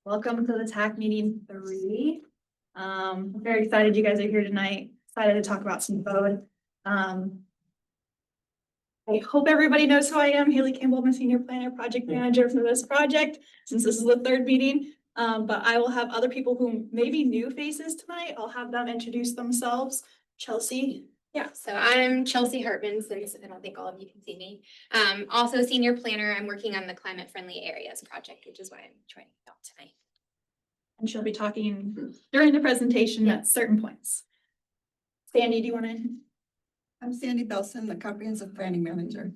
Welcome to the TAC meeting 3. I'm very excited you guys are here tonight. Excited to talk about some code. I hope everybody knows who I am. Haley Campbell, I'm a senior planner, project manager for this project, since this is the 3rd meeting. But I will have other people who may be new faces tonight. I'll have them introduce themselves. Chelsea. Yeah, so I'm Chelsea Hartman, since I don't think all of you can see me. Also senior planner. I'm working on the climate friendly areas project, which is why I'm joining you all tonight. And she'll be talking during the presentation at certain points. Sandy, do you want to? I'm Sandy Belson, the Comprehensive Planning Manager.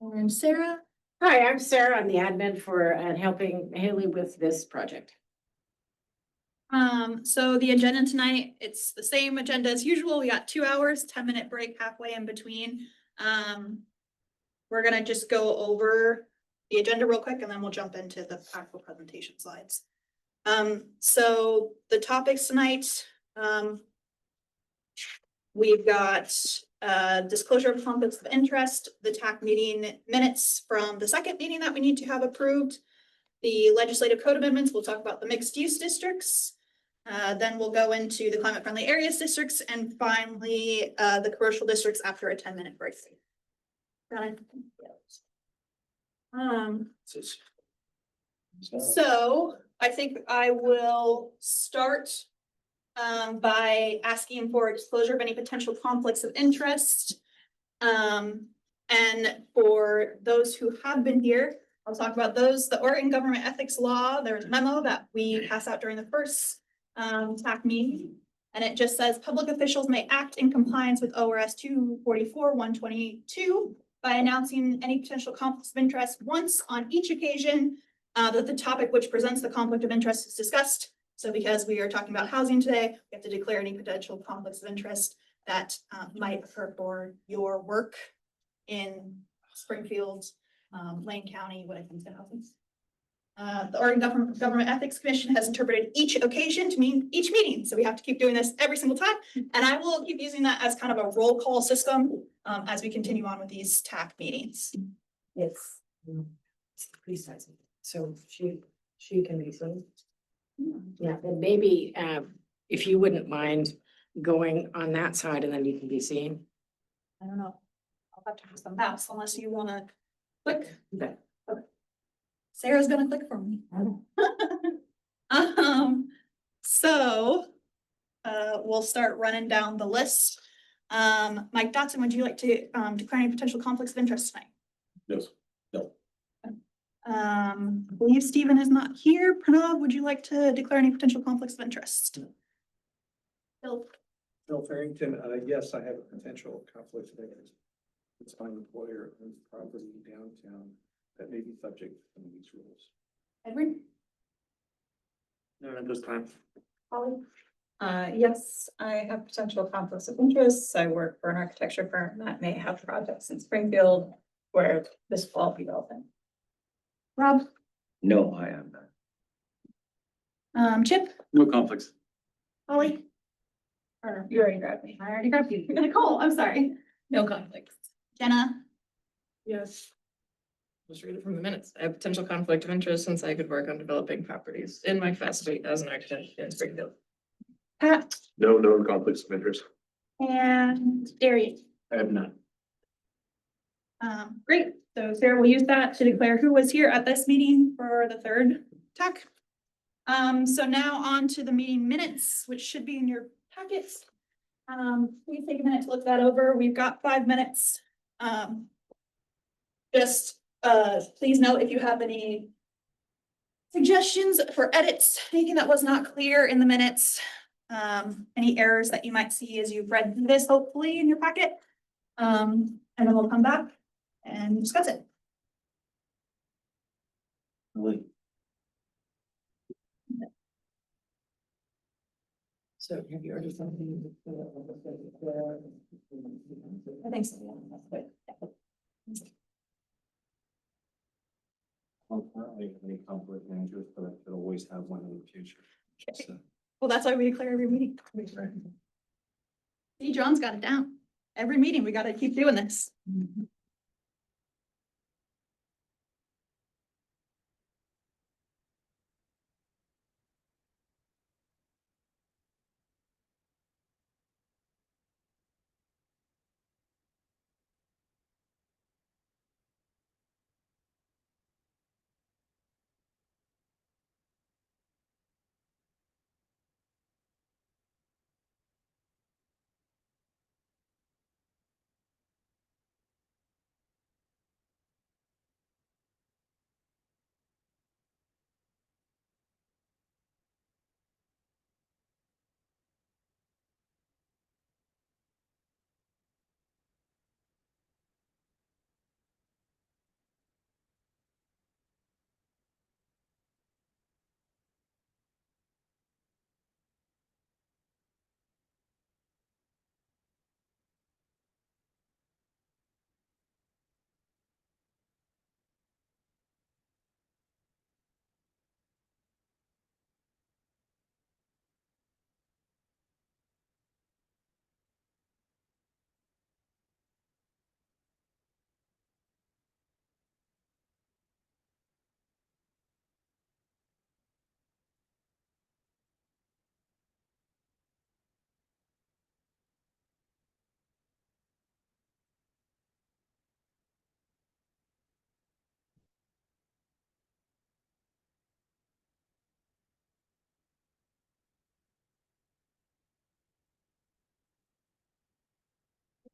And Sarah. Hi, I'm Sarah. I'm the admin for and helping Haley with this project. So the agenda tonight, it's the same agenda as usual. We got 2 hours, 10-minute break halfway in between. We're gonna just go over the agenda real quick and then we'll jump into the actual presentation slides. So the topics tonight, we've got disclosure of conflicts of interest, the TAC meeting minutes from the 2nd meeting that we need to have approved, the legislative code amendments. We'll talk about the mixed use districts. Then we'll go into the climate friendly areas districts, and finally the commercial districts after a 10-minute break. So I think I will start by asking for a disclosure of any potential conflicts of interest. And for those who have been here, I'll talk about those. The Oregon government ethics law, there's a memo that we passed out during the first TAC meeting. And it just says public officials may act in compliance with ORS 244-122 by announcing any potential conflicts of interest once on each occasion that the topic which presents the conflict of interest is discussed. So because we are talking about housing today, we have to declare any potential conflicts of interest that might occur for your work in Springfield, Lane County, when it comes to housing. The Oregon Government Ethics Commission has interpreted each occasion to mean each meeting. So we have to keep doing this every single time. And I will keep using that as kind of a roll call system as we continue on with these TAC meetings. Yes. Please, so she can be seen. Yeah, and maybe if you wouldn't mind going on that side and then you can be seen. I don't know. I'll have to have some mouse unless you want to click. Okay. Sarah's gonna click for me. So we'll start running down the list. Mike Dotson, would you like to declare any potential conflicts of interest tonight? Yes. No. I believe Stephen is not here. Pranav, would you like to declare any potential conflicts of interest? Bill. Bill Farrington, yes, I have a potential conflict of interest. It's my employer owns property downtown that may be subject to some of these rules. Edward? No, at this time. Holly? Yes, I have potential conflicts of interest. I work for an architecture firm that may have projects in Springfield where this will all be relevant. Rob? No, I am not. Chip? No conflicts. Holly? Or you already grabbed me. I already grabbed you. Nicole, I'm sorry. No conflicts. Jenna? Yes. Just read it from the minutes. I have potential conflict of interest since I could work on developing properties in my capacity as an architect in Springfield. Pat? No conflicts of interest. And Darian? I have none. Great. So Sarah will use that to declare who was here at this meeting for the 3rd TAC. So now on to the meeting minutes, which should be in your packets. Please take a minute to look that over. We've got 5 minutes. Please note if you have any suggestions for edits, anything that was not clear in the minutes, any errors that you might see as you've read this, hopefully in your packet. And then we'll come back and discuss it. So have you already something? I think so. Yeah. I don't currently have any conflict of interest, but I could always have one in the future. Okay. So, Well, that's why we declare every meeting. See, John's got it down. Every meeting, we got to keep doing this. Mhm.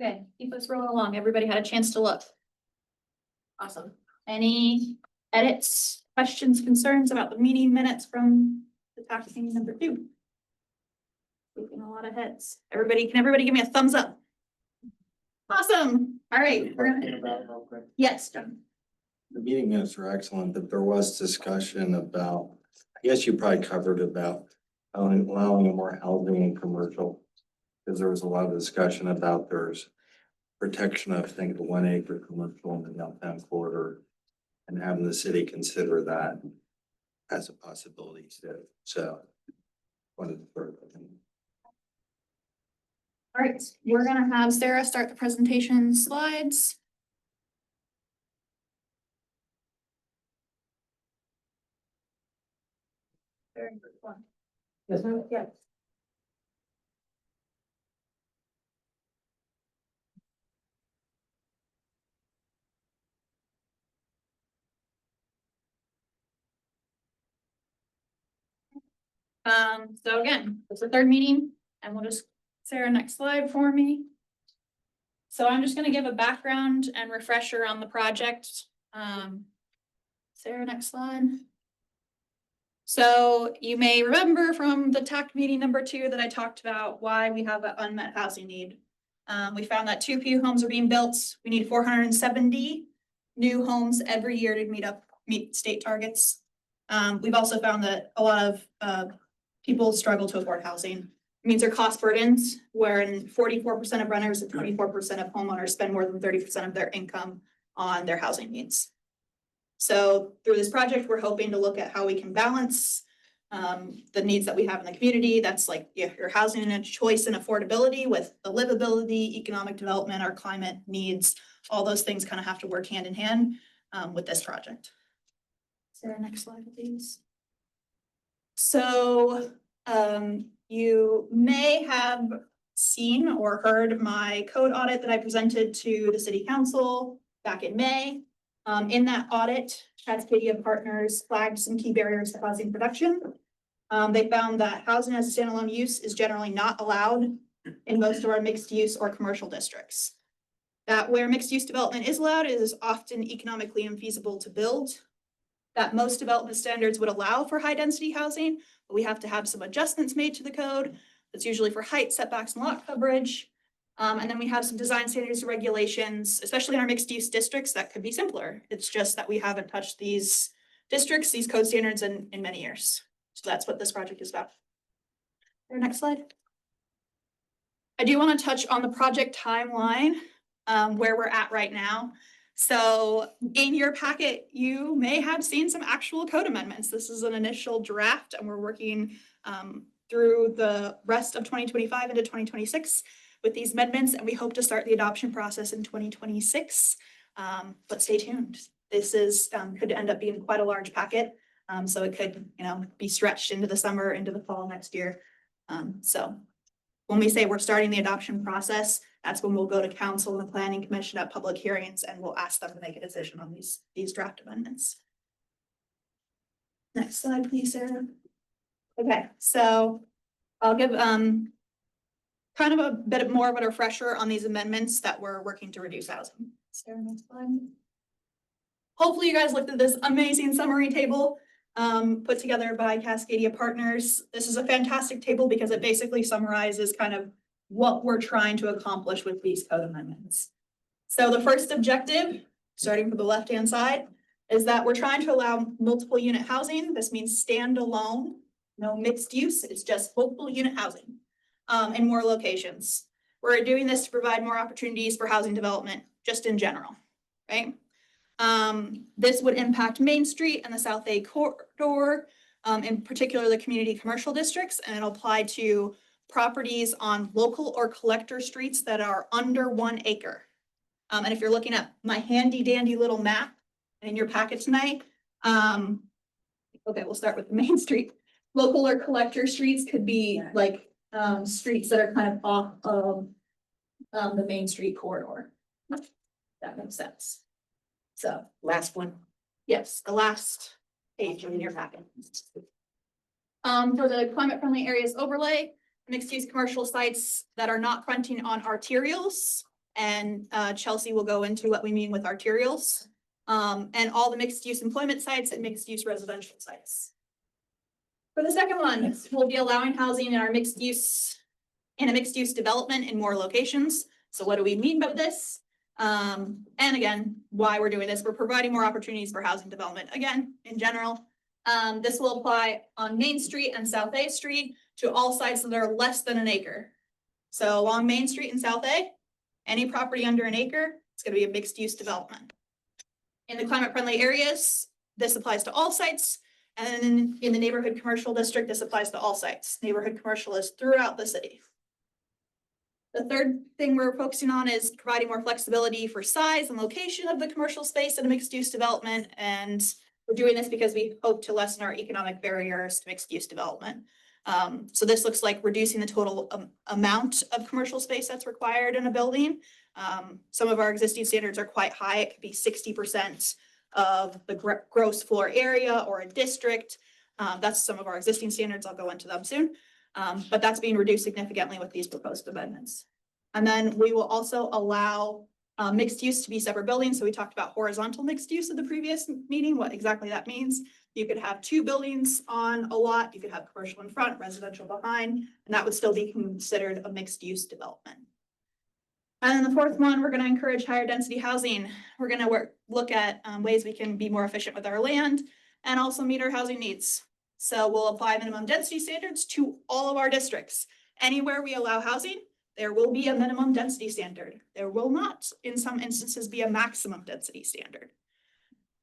Okay, keep us rolling along. Everybody had a chance to look. Awesome. Any edits, questions, concerns about the meeting minutes from the TAC meeting number 2? Taking a lot of heads. Can everybody give me a thumbs up? Awesome. All right, we're gonna, yes, John. The meeting minutes are excellent, but there was discussion about, I guess you probably covered about allowing more housing and commercial. Because there was a lot of discussion about there's protection of, I think, the 1 acre commercial in the downtown corridor. And having the city consider that as a possibility too. So. Wanted to throw that in. All right, we're gonna have Sarah start the presentation slides. Very good one. Yes, ma'am? Yeah. So again, it's the third meeting and we'll just, Sarah, next slide for me. So I'm just gonna give a background and refresher on the project. Sarah, next slide. So you may remember from the TAC meeting number 2 that I talked about why we have an unmet housing need. We found that too few homes are being built. We need 470 new homes every year to meet state targets. We've also found that a lot of people struggle to afford housing. It means they're cost burdens, wherein 44% of renters and 24% of homeowners spend more than 30% of their income on their housing needs. So through this project, we're hoping to look at how we can balance the needs that we have in the community. That's like your housing and choice and affordability with the livability, economic development, our climate needs. All those things kind of have to work hand in hand with this project. Sarah, next slide, please. So you may have seen or heard my code audit that I presented to the city council back in May. In that audit, Cascadia Partners flagged some key barriers to housing production. They found that housing as a standalone use is generally not allowed in most of our mixed use or commercial districts. That where mixed use development is allowed, it is often economically infeasible to build. That most development standards would allow for high density housing, but we have to have some adjustments made to the code. That's usually for height, setbacks, and lot coverage. And then we have some design standards and regulations, especially in our mixed use districts, that could be simpler. It's just that we haven't touched these districts, these code standards in many years. So that's what this project is about. Next slide. I do want to touch on the project timeline, where we're at right now. So in your packet, you may have seen some actual code amendments. This is an initial draft and we're working through the rest of 2025 into 2026 with these amendments, and we hope to start the adoption process in 2026. But stay tuned. This is could end up being quite a large packet. So it could, be stretched into the summer, into the fall next year. So when we say we're starting the adoption process, that's when we'll go to council and the planning commission at public hearings and we'll ask them to make a decision on these draft amendments. Next slide, please, Sarah. Okay, so I'll give kind of a bit more of a refresher on these amendments that we're working to reduce housing. Sarah, next slide. Hopefully you guys looked at this amazing summary table put together by Cascadia Partners. This is a fantastic table because it basically summarizes kind of what we're trying to accomplish with these code amendments. So the first objective, starting from the left-hand side, is that we're trying to allow multiple unit housing. This means standalone, no mixed use. It's just multiple unit housing in more locations. We're doing this to provide more opportunities for housing development, just in general, right? This would impact Main Street and the South A corridor, in particular the community commercial districts, and it'll apply to properties on local or collector streets that are under 1 acre. And if you're looking at my handy dandy little map in your packet tonight, okay, we'll start with the Main Street. Local or collector streets could be like streets that are kind of off of the Main Street corridor. That makes sense. So Last one. yes, the last page in your packet. For the climate friendly areas overlay, mixed use commercial sites that are not fronting on arterials And Chelsea will go into what we mean with arterials. And all the mixed use employment sites and mixed use residential sites. For the second one, we'll be allowing housing in our mixed use, in a mixed use development in more locations. So what do we mean by this? And again, why we're doing this, we're providing more opportunities for housing development, again, in general. This will apply on Main Street and South A Street to all sites that are less than an acre. So along Main Street and South A, any property under an acre, it's gonna be a mixed use development. In the climate friendly areas, this applies to all sites. And then in the neighborhood commercial district, this applies to all sites. Neighborhood commercial is throughout the city. The third thing we're focusing on is providing more flexibility for size and location of the commercial space in a mixed use development. And we're doing this because we hope to lessen our economic barriers to mixed use development. So this looks like reducing the total amount of commercial space that's required in a building. Some of our existing standards are quite high. It could be 60% of the gross floor area or a district. That's some of our existing standards. I'll go into them soon. But that's being reduced significantly with these proposed amendments. And then we will also allow mixed use to be separate buildings. So we talked about horizontal mixed use at the previous meeting, what exactly that means. You could have two buildings on a lot. You could have commercial in front, residential behind, and that would still be considered a mixed use development. And then the fourth one, we're going to encourage higher density housing. We're going to look at ways we can be more efficient with our land and also meet our housing needs. So we'll apply minimum density standards to all of our districts. Anywhere we allow housing, there will be a minimum density standard. There will not, in some instances, be a maximum density standard.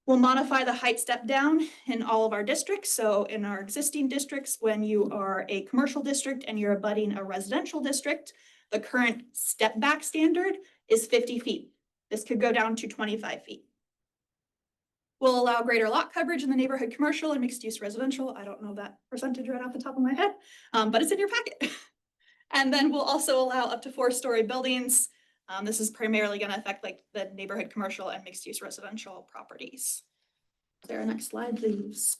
We'll modify the height step down in all of our districts. So in our existing districts, when you are a commercial district and you're abutting a residential district, the current step back standard is 50 feet. This could go down to 25 feet. We'll allow greater lot coverage in the neighborhood commercial and mixed use residential. I don't know that percentage right off the top of my head, but it's in your packet. And then we'll also allow up to 4-story buildings. This is primarily going to affect like the neighborhood commercial and mixed use residential properties. Sarah, next slide, please.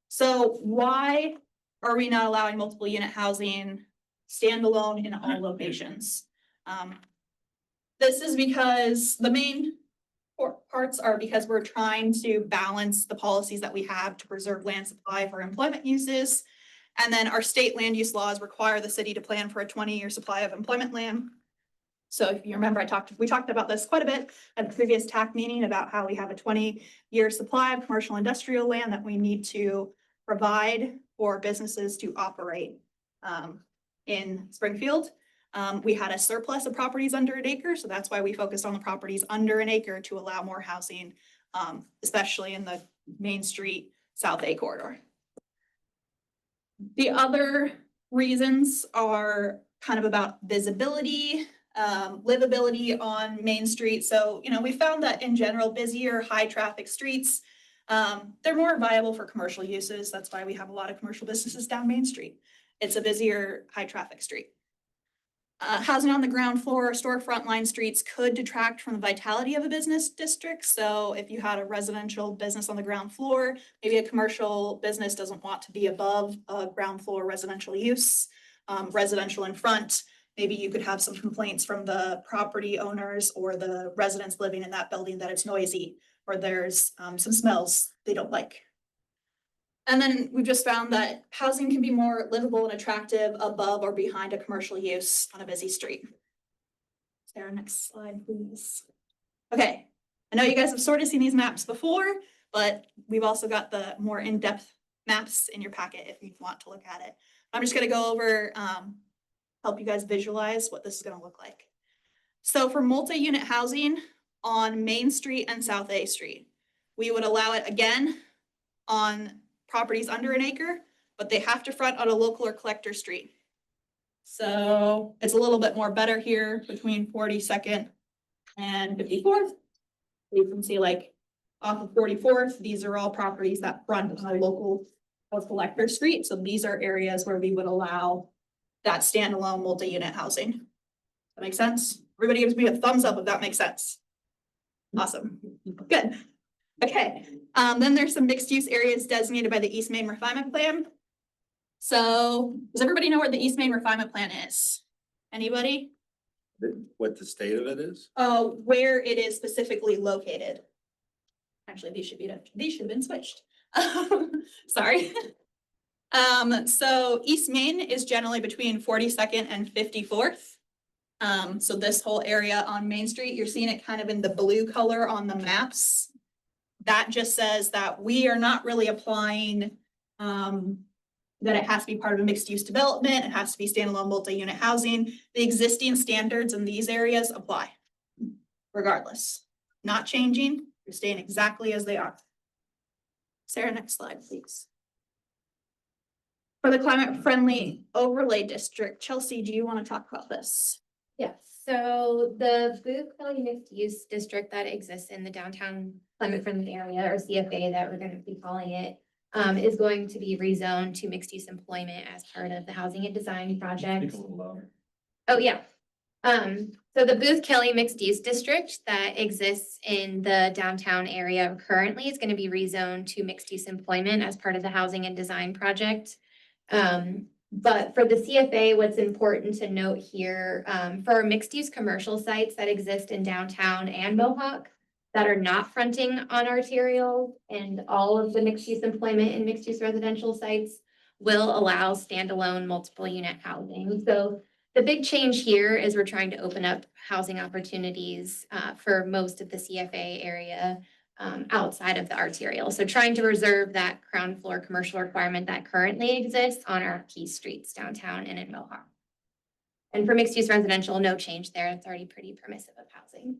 So why are we not allowing multiple unit housing standalone in all locations? This is because the main parts are because we're trying to balance the policies that we have to preserve land supply for employment uses. And then our state land use laws require the city to plan for a 20-year supply of employment land. So if you remember, we talked about this quite a bit at the previous TAC meeting about how we have a 20-year supply of commercial industrial land that we need to provide for businesses to operate in Springfield. We had a surplus of properties under an acre, so that's why we focused on the properties under an acre to allow more housing, especially in the Main Street South A corridor. The other reasons are kind of about visibility, livability on Main Street. So, we found that in general, busier, high traffic streets, they're more viable for commercial uses. That's why we have a lot of commercial businesses down Main Street. It's a busier, high traffic street. Housing on the ground floor or storefront line streets could detract from the vitality of a business district. So if you had a residential business on the ground floor, maybe a commercial business doesn't want to be above a ground floor residential use, residential in front. Maybe you could have some complaints from the property owners or the residents living in that building that it's noisy or there's some smells they don't like. And then we've just found that housing can be more livable and attractive above or behind a commercial use on a busy street. Sarah, next slide, please. Okay, I know you guys have sort of seen these maps before, but we've also got the more in-depth maps in your packet if you want to look at it. I'm just gonna go over, help you guys visualize what this is gonna look like. So for multi-unit housing on Main Street and South A Street, we would allow it again on properties under an acre, but they have to front on a local or collector street. So it's a little bit more better here between 42nd and 54th. You can see like off of 44th, these are all properties that front on a local or collector street. So these are areas where we would allow that standalone multi-unit housing. That makes sense? Everybody gives me a thumbs up if that makes sense. Awesome, good. Okay, then there's some mixed use areas designated by the East Main Refinement Plan. So does everybody know where the East Main Refinement Plan is? Anybody? What the state of it is? Where it is specifically located. Actually, these should have been switched. Sorry. So East Main is generally between 42nd and 54th. So this whole area on Main Street, you're seeing it kind of in the blue color on the maps. That just says that we are not really applying, that it has to be part of a mixed-use development, it has to be standalone multi-unit housing. The existing standards in these areas apply regardless. Not changing, they're staying exactly as they are. Sarah, next slide, please. For the climate-friendly overlay district, Chelsea, do you want to talk about this? Yes, so the Booth Valley Mixed Use District that exists in the downtown climate friendly area, or CFA that we're gonna be calling it, is going to be rezoned to mixed use employment as part of the housing and design project. Oh, yeah. So the Booth Kelly Mixed Use District that exists in the downtown area currently is gonna be rezoned to mixed use employment as part of the housing and design project. But for the CFA, what's important to note here, for our mixed use commercial sites that exist in downtown and Mohawk that are not fronting on arterial, and all of the mixed use employment and mixed use residential sites will allow standalone multiple unit housing. So the big change here is we're trying to open up housing opportunities for most of the CFA area outside of the arterial. So trying to reserve that ground floor commercial requirement that currently exists on our key streets downtown and in Mohawk. And for mixed use residential, no change there. It's already pretty permissive of housing.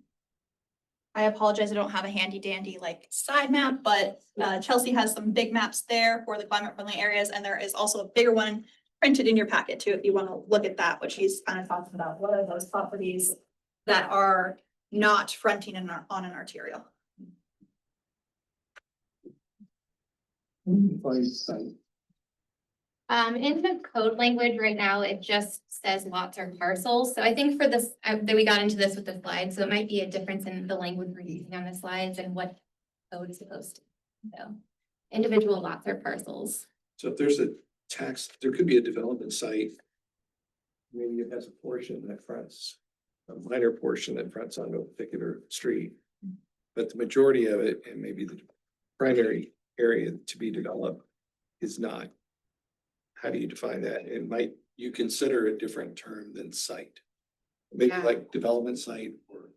I apologize, I don't have a handy dandy like side map, but Chelsea has some big maps there for the climate friendly areas, and there is also a bigger one printed in your packet too, if you want to look at that, what she's kind of talking about. What are those properties that are not fronting on an arterial? In the code language right now, it just says lots or parcels. So I think for this, that we got into this with the slides, so it might be a difference in the language we're using on the slides and what code is supposed to. So individual lots or parcels. So if there's a tax, there could be a development site. Maybe it has a portion that fronts, a minor portion that fronts on a particular street. But the majority of it, and maybe the primary area to be developed, is not. How do you define that? And might you consider a different term than site? Maybe Yeah. like development site, or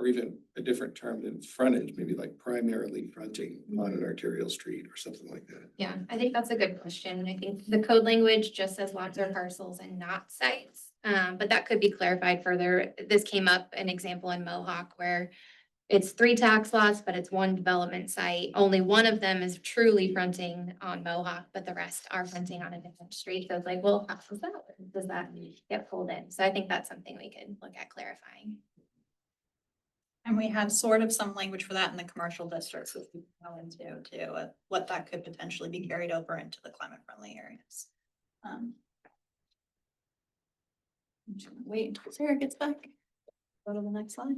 even a different term than frontage, maybe like primarily fronting on an arterial street or something like that. Yeah, I think that's a good question. I think the code language just says lots or parcels and not sites. But that could be clarified further. This came up an example in Mohawk where it's 3 tax lots, but it's 1 development site. Only one of them is truly fronting on Mohawk, but the rest are fronting on a different street. So it's like, well, how does that work? Does that get pulled in? So I think that's something we could look at clarifying. And we have sort of some language for that in the commercial districts, which we can go into too, what that could potentially be carried over into the climate friendly areas. I'm just gonna wait until Sarah gets back. Go to the next slide.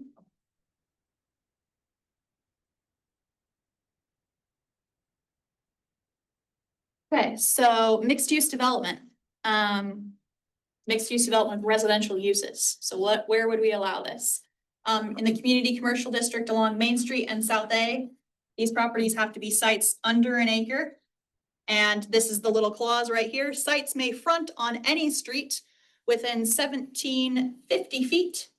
Okay, so mixed use development. Mixed use development of residential uses. So where would we allow this? In the community commercial district along Main Street and South A, these properties have to be sites under an acre. And this is the little clause right here. Sites may front on any street within 1750 feet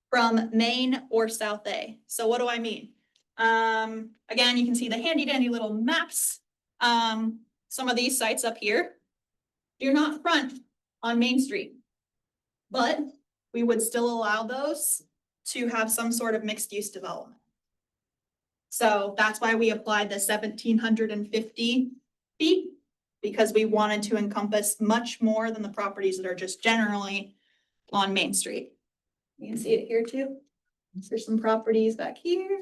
from Main or South A. So what do I mean? Again, you can see the handy dandy little maps. Some of these sites up here do not front on Main Street, but we would still allow those to have some sort of mixed use development. So that's why we applied the 1750 feet, because we wanted to encompass much more than the properties that are just generally on Main Street. You can see it here too. There's some properties back here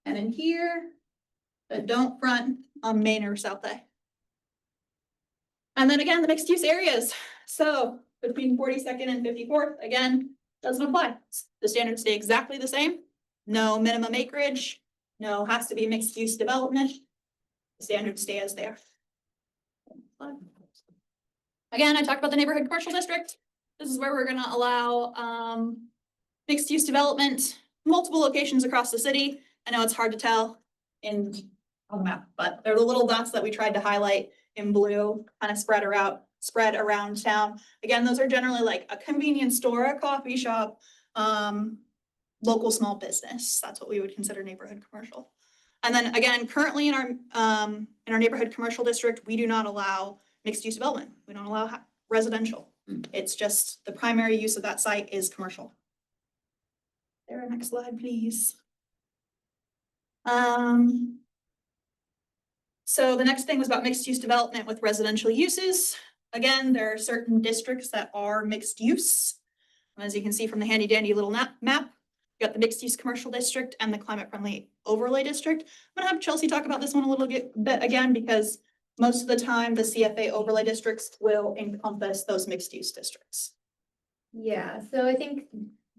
and in here that don't front on Main or South A. And then again, the mixed use areas. So between 42nd and 54th, again, doesn't apply. The standards stay exactly the same. No minimum acreage, no has to be mixed use development. The standards stay as they are. Again, I talked about the neighborhood commercial district. This is where we're gonna allow mixed use development, multiple locations across the city. I know it's hard to tell in on the map, but they're the little dots that we tried to highlight in blue, kind of spread around town. Again, those are generally like a convenience store, a coffee shop, local small business. That's what we would consider neighborhood commercial. And then again, currently in our neighborhood commercial district, we do not allow mixed use development. We don't allow residential. It's just the primary use of that site is commercial. There, next slide, please. So the next thing was about mixed use development with residential uses. Again, there are certain districts that are mixed use. As you can see from the handy dandy little map, you got the mixed use commercial district and the climate friendly overlay district. I'm gonna have Chelsea talk about this one a little bit again, because most of the time the CFA overlay districts will encompass those mixed use districts. Yeah, so I think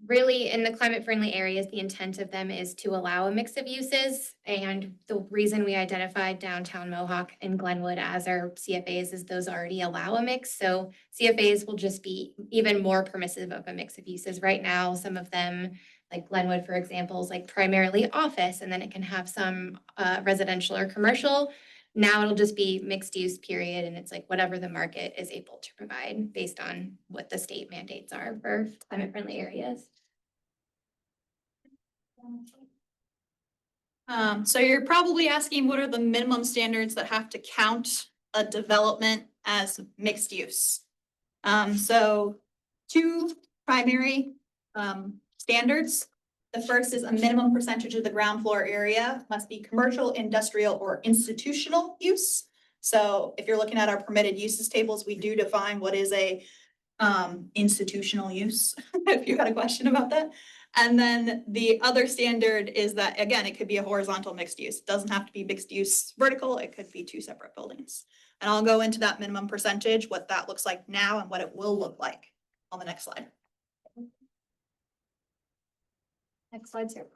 really in the climate friendly areas, the intent of them is to allow a mix of uses. And the reason we identified downtown Mohawk and Glenwood as our CFAs is those already allow a mix. So CFAs will just be even more permissive of a mix of uses. Right now, some of them, like Glenwood, for example, is like primarily office, and then it can have some residential or commercial. Now it'll just be mixed use period, and it's like whatever the market is able to provide based on what the state mandates are for climate friendly areas. So you're probably asking, what are the minimum standards that have to count a development as mixed use? So two primary standards. The first is a minimum percentage of the ground floor area must be commercial, industrial, or institutional use. So if you're looking at our permitted uses tables, we do define what is a institutional use, if you had a question about that. And then the other standard is that, again, it could be a horizontal mixed use. It doesn't have to be mixed use vertical. It could be two separate buildings. And I'll go into that minimum percentage, what that looks like now and what it will look like on the next slide. Next slide, sir.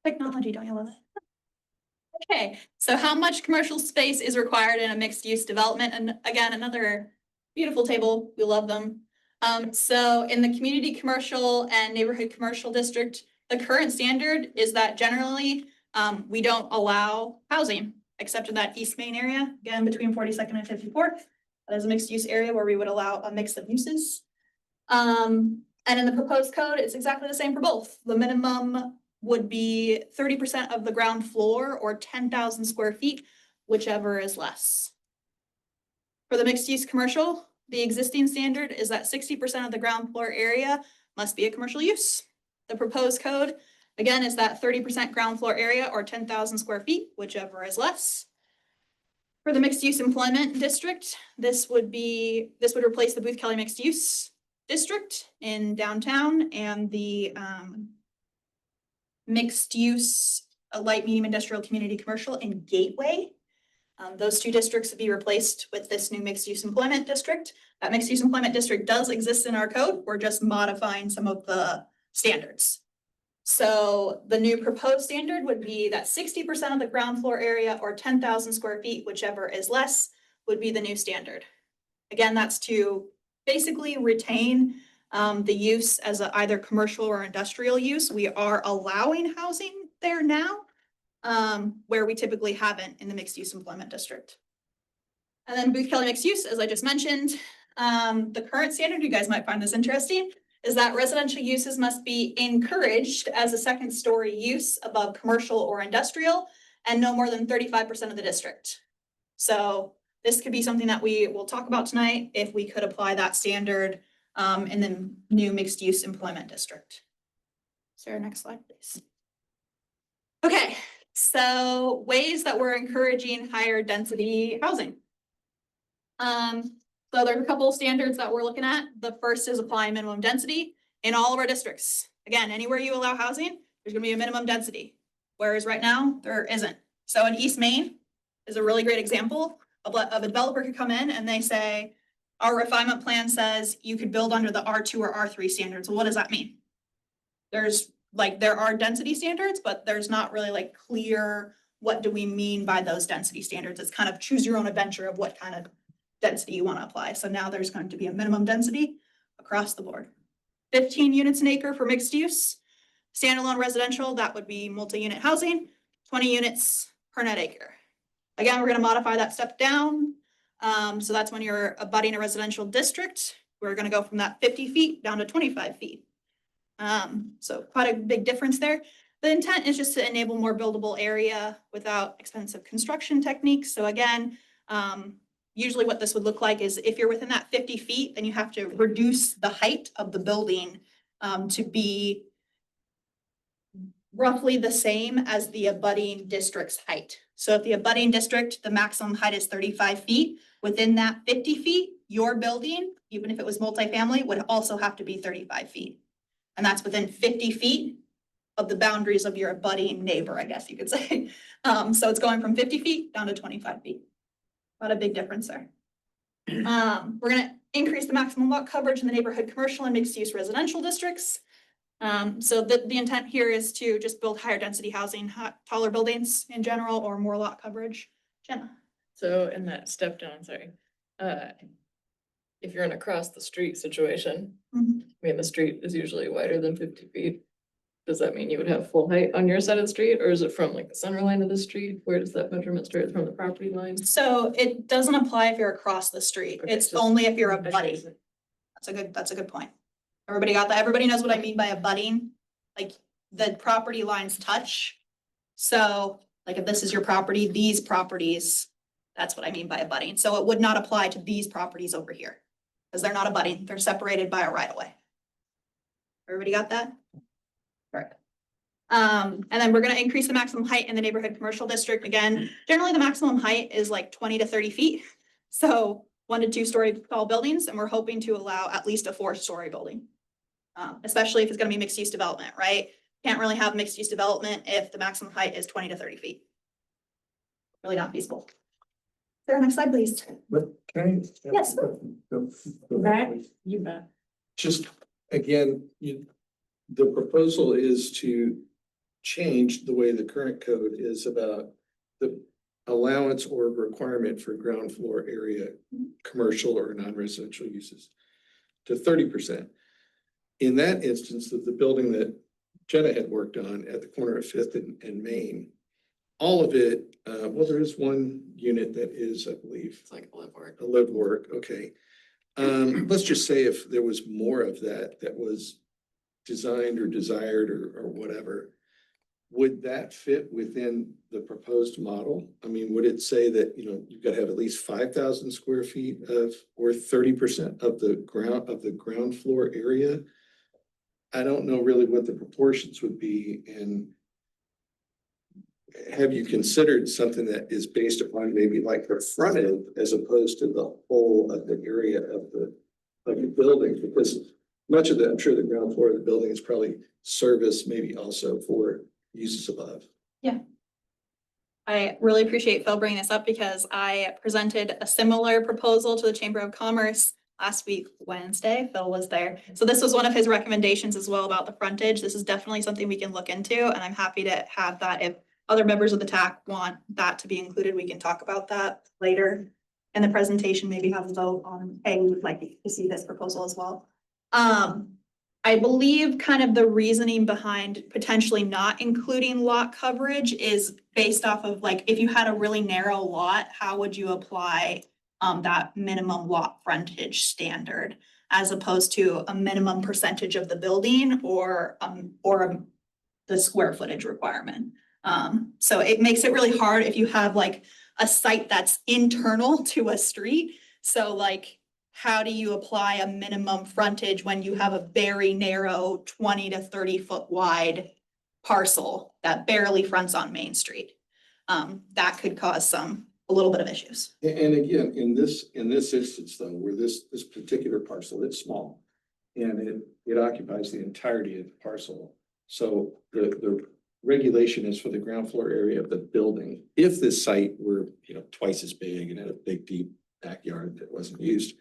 Technology, don't you love it? Okay, so how much commercial space is required in a mixed use development? And again, another beautiful table. We love them. So in the community commercial and neighborhood commercial district, the current standard is that generally we don't allow housing except in that East Main area, again, between 42nd and 54th. That is a mixed use area where we would allow a mix of uses. And in the proposed code, it's exactly the same for both. The minimum would be 30% of the ground floor or 10,000 square feet, whichever is less. For the mixed use commercial, the existing standard is that 60% of the ground floor area must be a commercial use. The proposed code, again, is that 30% ground floor area or 10,000 square feet, whichever is less. For the mixed use employment district, this would replace the Booth Kelly mixed use district in downtown and the mixed use light medium industrial community commercial in Gateway. Those two districts would be replaced with this new mixed use employment district. That mixed use employment district does exist in our code. We're just modifying some of the standards. So the new proposed standard would be that 60% of the ground floor area or 10,000 square feet, whichever is less, would be the new standard. Again, that's to basically retain the use as either commercial or industrial use. We are allowing housing there now, where we typically haven't in the mixed use employment district. And then Booth Kelly mixed use, as I just mentioned, the current standard, you guys might find this interesting, is that residential uses must be encouraged as a second story use above commercial or industrial and no more than 35% of the district. So this could be something that we will talk about tonight if we could apply that standard in the new mixed use employment district. Sarah, next slide, please. Okay, so ways that we're encouraging higher density housing. So there's a couple of standards that we're looking at. The first is applying minimum density in all of our districts. Again, anywhere you allow housing, there's gonna be a minimum density, whereas right now there isn't. So in East Main is a really great example of a developer could come in and they say, our refinement plan says you could build under the R2 or R3 standards. Well, what does that mean? There's like, there are density standards, but there's not really like clear, what do we mean by those density standards? It's kind of choose your own adventure of what kind of density you want to apply. So now there's going to be a minimum density across the board. 15 units an acre for mixed use. Standalone residential, that would be multi-unit housing, 20 units per net acre. Again, we're gonna modify that step down. So that's when you're abutting a residential district. We're gonna go from that 50 feet down to 25 feet. So quite a big difference there. The intent is just to enable more buildable area without expensive construction techniques. So again, usually what this would look like is if you're within that 50 feet, then you have to reduce the height of the building to be roughly the same as the abutting district's height. So if the abutting district, the maximum height is 35 feet, within that 50 feet, your building, even if it was multifamily, would also have to be 35 feet. And that's within 50 feet of the boundaries of your abutting neighbor, I guess you could say. So it's going from 50 feet down to 25 feet. Not a big difference there. We're gonna increase the maximum lot coverage in the neighborhood commercial and mixed use residential districts. So the intent here is to just build higher density housing, taller buildings in general, or more lot coverage. Jenna? So in that step down, sorry, if you're in a cross the street situation, Mhm. I mean, the street is usually wider than 50 feet. Does that mean you would have full height on your side of the street, or is it from like the center line of the street? Where does that measurement start, from the property line? So it doesn't apply if you're across the street. Okay, It's just- only if you're abutting. That's a good point. Everybody got that? Everybody knows what I mean by abutting? Like, the property lines touch. So, like, if this is your property, these properties, that's what I mean by abutting. So it would not apply to these properties over here. Because they're not abutting, they're separated by a right of way. Everybody got that? Correct. And then we're gonna increase the maximum height in the neighborhood commercial district. Again, generally the maximum height is like 20 to 30 feet. So 1 to 2 story tall buildings, and we're hoping to allow at least a 4-story building. Especially if it's gonna be mixed use development, right? Can't really have mixed use development if the maximum height is 20 to 30 feet. Really not feasible. Sarah, next slide, please. But can I? Yes. You bet. Just, again, the proposal is to change the way the current code is about the allowance or requirement for ground floor area, commercial or non-residential uses to 30%. In that instance of the building that Jenna had worked on at the corner of Fifth and Main, all of it, well, there is one unit that is, I believe, It's like a live work. a live work, okay. Let's just say if there was more of that was designed or desired or whatever, would that fit within the proposed model? I mean, would it say that, you've got to have at least 5,000 square feet of, or 30% of the ground floor area? I don't know really what the proportions would be, and have you considered something that is based upon maybe like the frontage as opposed to the whole of the area of the building? Because much of the, I'm sure the ground floor of the building is probably service, maybe also for uses above. I really appreciate Phil bringing this up because I presented a similar proposal to the Chamber of Commerce last week, Wednesday. Phil was there. So this was one of his recommendations as well about the frontage. This is definitely something we can look into, and I'm happy to have that. If other members of the TAC want that to be included, we can talk about that later in the presentation, maybe have a vote on, hey, we would like to see this proposal as well. I believe kind of the reasoning behind potentially not including lot coverage is based off of like, if you had a really narrow lot, how would you apply that minimum lot frontage standard as opposed to a minimum percentage of the building or the square footage requirement. So it makes it really hard if you have like a site that's internal to a street. So like, how do you apply a minimum frontage when you have a very narrow 20 to 30 foot wide parcel that barely fronts on Main Street? That could cause a little bit of issues. And again, in this instance though, where this particular parcel, it's small and it occupies the entirety of the parcel. So the regulation is for the ground floor area of the building. If this site were, twice as big and had a big, deep backyard that wasn't used,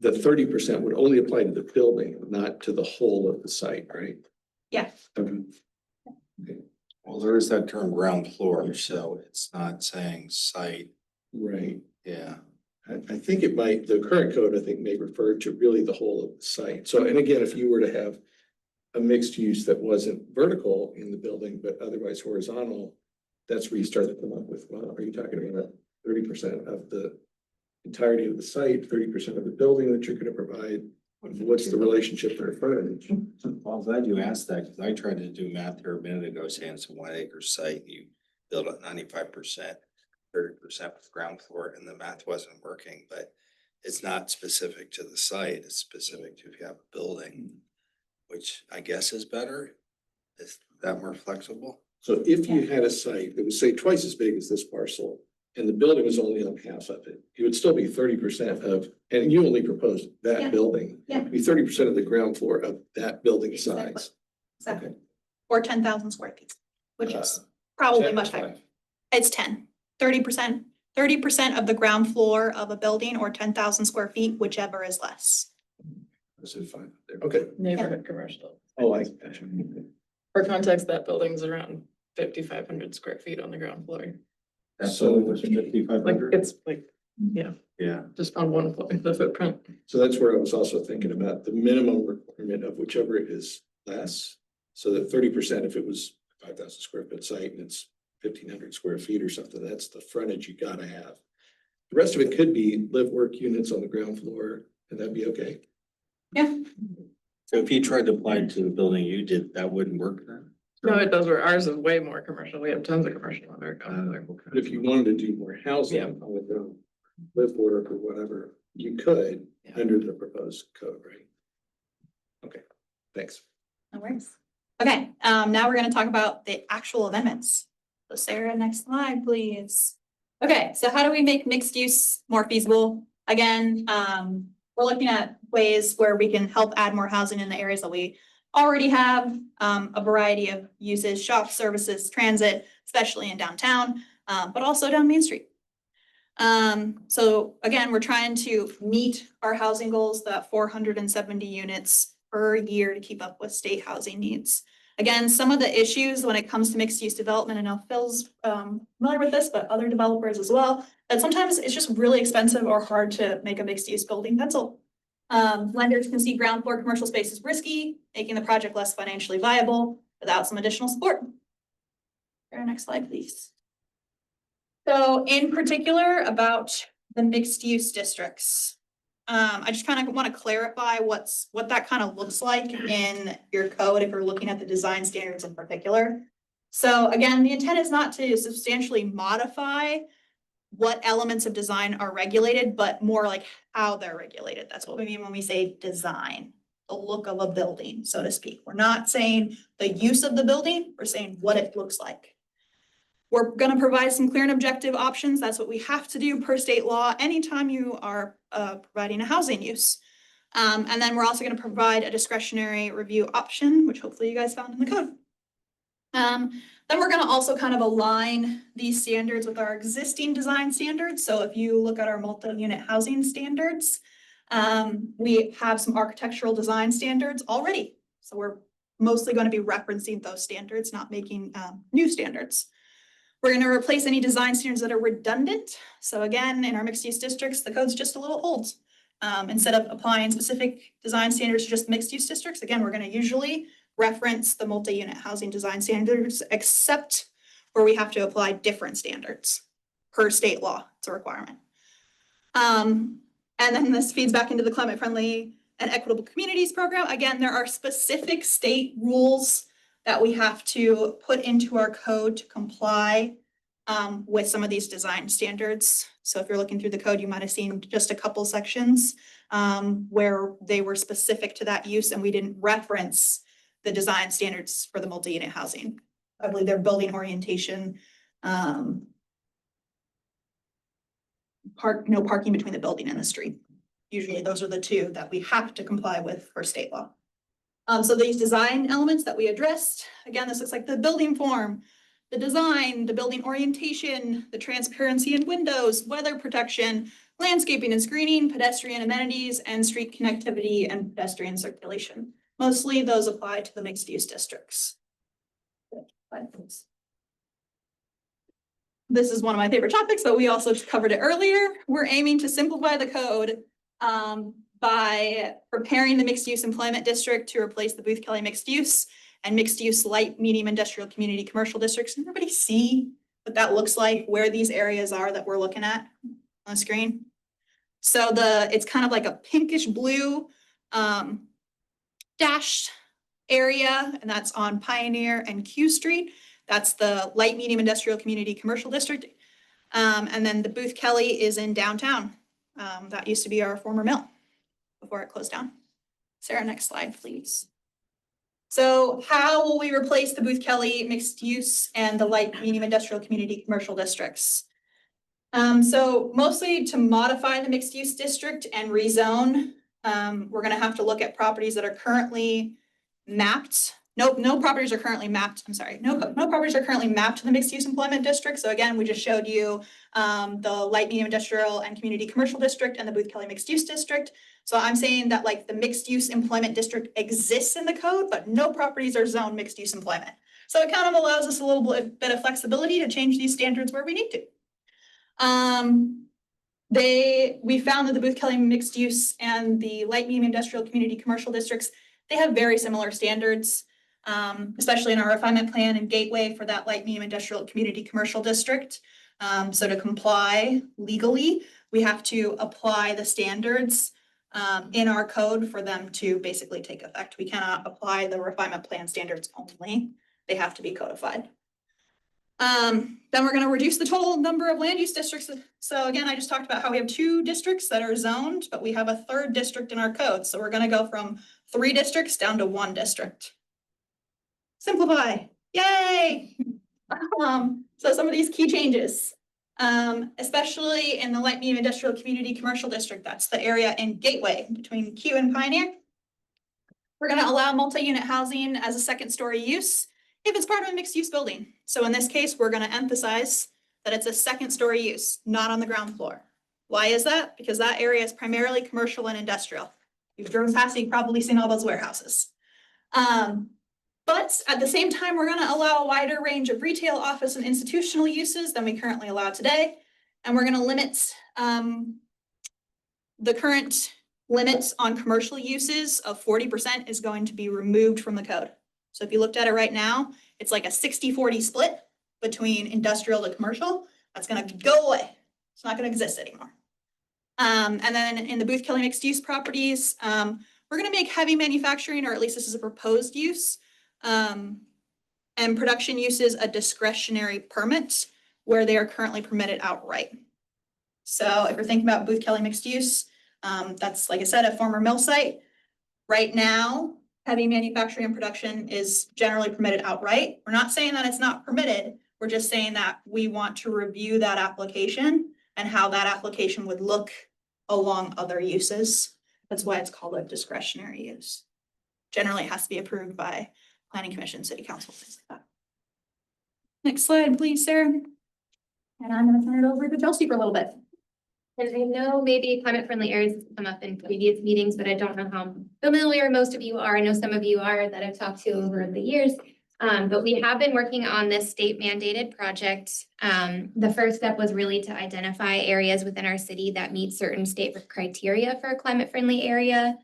the 30% would only apply to the building, not to the whole of the site, right? Yeah. Okay. Well, there is that term ground floor, so it's not saying site, Right. yeah. I think it might, the current code, I think, may refer to really the whole of the site. So, and again, if you were to have a mixed use that wasn't vertical in the building, but otherwise horizontal, that's where you start to come up with, well, are you talking about 30% of the entirety of the site, 30% of the building that you're gonna provide? What's the relationship for frontage? Well, I'm glad you asked that, because I tried to do math here a minute ago, saying it's a 1 acre site, you build at 95%, 30% with ground floor, and the math wasn't working, but it's not specific to the site, it's specific to if you have a building, which I guess is better. Is that more flexible? So if you had a site that was, say, twice as big as this parcel, and the building was only on half of it, it would still be 30% of, and you only proposed Yeah. that building. Yeah. It'd be 30% of the ground floor of that building Exactly. size. Exactly. Okay. Or 10,000 square feet, which Uh, is probably 10 or much higher. 5? It's 10, 30%, 30% of the ground floor of a building or 10,000 square feet, whichever is less. I said 5 there. Okay. Neighborhood commercial. Oh, I got you. For context, that building's around 5,500 square feet on the ground floor. That So- building was 5,500? It's like, yeah, Yeah. just on one floor, the footprint. So that's where I was also thinking about the minimum requirement of whichever is less. So that 30%, if it was 5,000 square foot site and it's 1,500 square feet or something, that's the frontage you gotta have. The rest of it could be live work units on the ground floor, and that'd be okay. Yeah, So if you tried to apply to the building you did, that wouldn't work then? No, it does, where ours is way more commercial. We have tons of commercial on our ground floor. But if you wanted to do more housing Yeah. with the live work or whatever, you could Yeah. under the proposed code, right? Okay, thanks. no worries. Okay, now we're gonna talk about the actual amendments. So Sarah, next slide, please. Okay, so how do we make mixed use more feasible? Again, we're looking at ways where we can help add more housing in the areas that we already have, a variety of uses, shops, services, transit, especially in downtown, but also down Main Street. So again, we're trying to meet our housing goals, that 470 units per year to keep up with state housing needs. Again, some of the issues when it comes to mixed use development, I know Phil's familiar with this, but other developers as well, that sometimes it's just really expensive or hard to make a mixed use building pencil. Lenders can see ground floor commercial space is risky, making the project less financially viable without some additional support. Our next slide, please. So in particular about the mixed use districts. I just kind of want to clarify what that kind of looks like in your code if you're looking at the design standards in particular. So again, the intent is not to substantially modify what elements of design are regulated, but more like how they're regulated. That's what we mean when we say design, the look of a building, so to speak. We're not saying the use of the building, we're saying what it looks like. We're gonna provide some clear and objective options. That's what we have to do per state law anytime you are providing a housing use. And then we're also gonna provide a discretionary review option, which hopefully you guys found in the code. Then we're gonna also kind of align these standards with our existing design standards. So if you look at our multi-unit housing standards, we have some architectural design standards already. So we're mostly going to be referencing those standards, not making new standards. We're going to replace any design standards that are redundant. So again, in our mixed use districts, the code's just a little old. Instead of applying specific design standards to just mixed use districts, again, we're going to usually reference the multi-unit housing design standards, except where we have to apply different standards per state law. It's a requirement. And then this feeds back into the climate friendly and equitable communities program. Again, there are specific state rules that we have to put into our code to comply with some of these design standards. So if you're looking through the code, you might have seen just a couple sections where they were specific to that use and we didn't reference the design standards for the multi-unit housing. I believe they're building orientation, no parking between the building and the street. Usually those are the two that we have to comply with for state law. So these design elements that we addressed, again, this looks like the building form, the design, the building orientation, the transparency in windows, weather protection, landscaping and screening, pedestrian amenities, and street connectivity and pedestrian circulation. Mostly those apply to the mixed use districts. This is one of my favorite topics, but we also covered it earlier. We're aiming to simplify the code by preparing the mixed use employment district to replace the Booth Kelly mixed use and mixed use light, medium industrial community commercial districts. Can everybody see what that looks like, where these areas are that we're looking at on the screen? So it's kind of like a pinkish blue dashed area, and that's on Pioneer and Q Street. That's the light, medium industrial community commercial district. And then the Booth Kelly is in downtown. That used to be our former mill before it closed down. Sarah, next slide, please. So how will we replace the Booth Kelly mixed use and the light, medium industrial community commercial districts? So mostly to modify the mixed use district and rezone, we're gonna have to look at properties that are currently mapped. No properties are currently mapped. I'm sorry. No properties are currently mapped to the mixed use employment district. So again, we just showed you the light, medium industrial and community commercial district and the Booth Kelly mixed use district. So I'm saying that like the mixed use employment district exists in the code, but no properties are zoned mixed use employment. So it kind of allows us a little bit of flexibility to change these standards where we need to. We found that the Booth Kelly mixed use and the light, medium industrial community commercial districts, they have very similar standards. Especially in our refinement plan and gateway for that light, medium industrial community commercial district. So to comply legally, we have to apply the standards in our code for them to basically take effect. We cannot apply the refinement plan standards only. They have to be codified. Then we're going to reduce the total number of land use districts. So again, I just talked about how we have 2 districts that are zoned, but we have a 3rd district in our code. So we're going to go from 3 districts down to 1 district. Simplify, yay! So some of these key changes, especially in the light, medium industrial community commercial district, that's the area in Gateway between Q and Pioneer. We're gonna allow multi-unit housing as a 2nd story use if it's part of a mixed use building. So in this case, we're gonna emphasize that it's a 2nd story use, not on the ground floor. Why is that? Because that area is primarily commercial and industrial. You've driven past, you've probably seen all those warehouses. But at the same time, we're going to allow a wider range of retail, office, and institutional uses than we currently allow today. And we're going to limit the current limits on commercial uses of 40% is going to be removed from the code. So if you looked at it right now, it's like a 60-40 split between industrial to commercial. That's going to go away. It's not going to exist anymore. And then in the Booth Kelly mixed use properties, we're going to make heavy manufacturing, or at least this is a proposed use, and production uses a discretionary permit where they are currently permitted outright. So if you're thinking about Booth Kelly mixed use, that's, like I said, a former mill site. Right now, heavy manufacturing and production is generally permitted outright. We're not saying that it's not permitted. We're just saying that we want to review that application and how that application would look along other uses. That's why it's called a discretionary use. Generally, it has to be approved by Planning Commission, City Council, things like that. Next slide, please, Sarah. And I'm going to turn it over to Chelsea for a little bit. And I know maybe climate friendly areas have come up in previous meetings, but I don't know how familiar most of you are. I know some of you are that I've talked to over the years. But we have been working on this state mandated project. The first step was really to identify areas within our city that meet certain state criteria for a climate friendly area.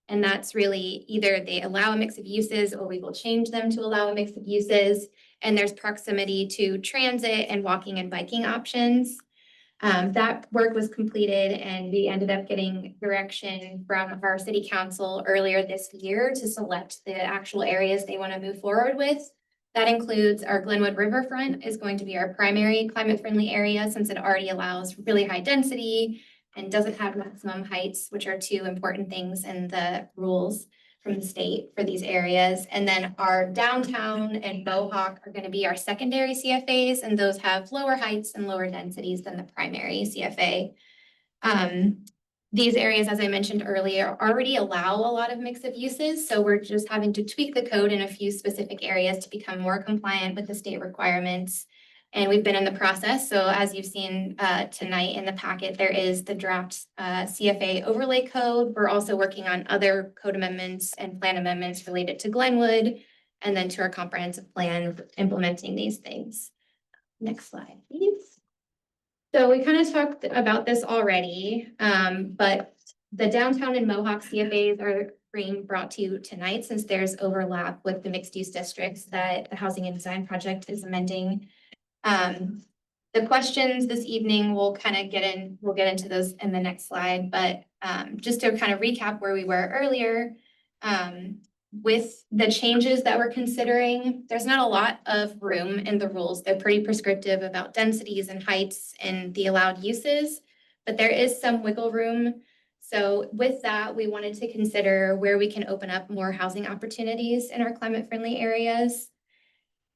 And that's really either they allow a mix of uses or we will change them to allow a mix of uses. And there's proximity to transit and walking and biking options. That work was completed and we ended up getting direction from our city council earlier this year to select the actual areas they want to move forward with. That includes our Glenwood Riverfront is going to be our primary climate friendly area since it already allows really high density and doesn't have maximum heights, which are 2 important things in the rules from the state for these areas. And then our downtown and Mohawk are going to be our secondary CFAs, and those have lower heights and lower densities than the primary CFA. These areas, as I mentioned earlier, already allow a lot of mix of uses. So we're just having to tweak the code in a few specific areas to become more compliant with the state requirements. And we've been in the process. So as you've seen tonight in the packet, there is the draft CFA overlay code. We're also working on other code amendments and plan amendments related to Glenwood and then to our comprehensive plan for implementing these things. Next slide, please. So we kind of talked about this already, but the downtown and Mohawk CFAs are being brought to you tonight since there's overlap with the mixed use districts that the Housing and Design Project is amending. The questions this evening, we'll get into those in the next slide, but just to kind of recap where we were earlier, with the changes that we're considering, there's not a lot of room in the rules. They're pretty prescriptive about densities and heights and the allowed uses, but there is some wiggle room. So with that, we wanted to consider where we can open up more housing opportunities in our climate-friendly areas.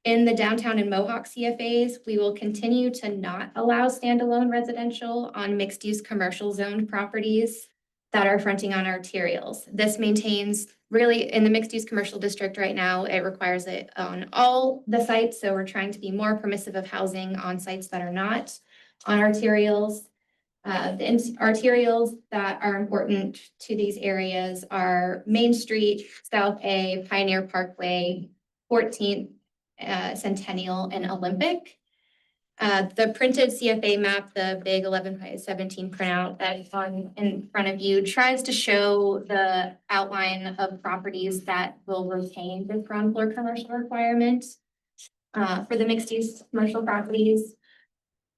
In the downtown and Mohawk CFAs, we will continue to not allow standalone residential on mixed-use commercial zoned properties that are fronting on arterials. This maintains really in the mixed-use commercial district right now, it requires it on all the sites. So we're trying to be more permissive of housing on sites that are not on arterials. The arterials that are important to these areas are Main Street, South A, Pioneer Parkway, 14th, Centennial, and Olympic. The printed CFA map, the big 11x17 printout that is on in front of you, tries to show the outline of properties that will retain this ground floor commercial requirement for the mixed use commercial properties.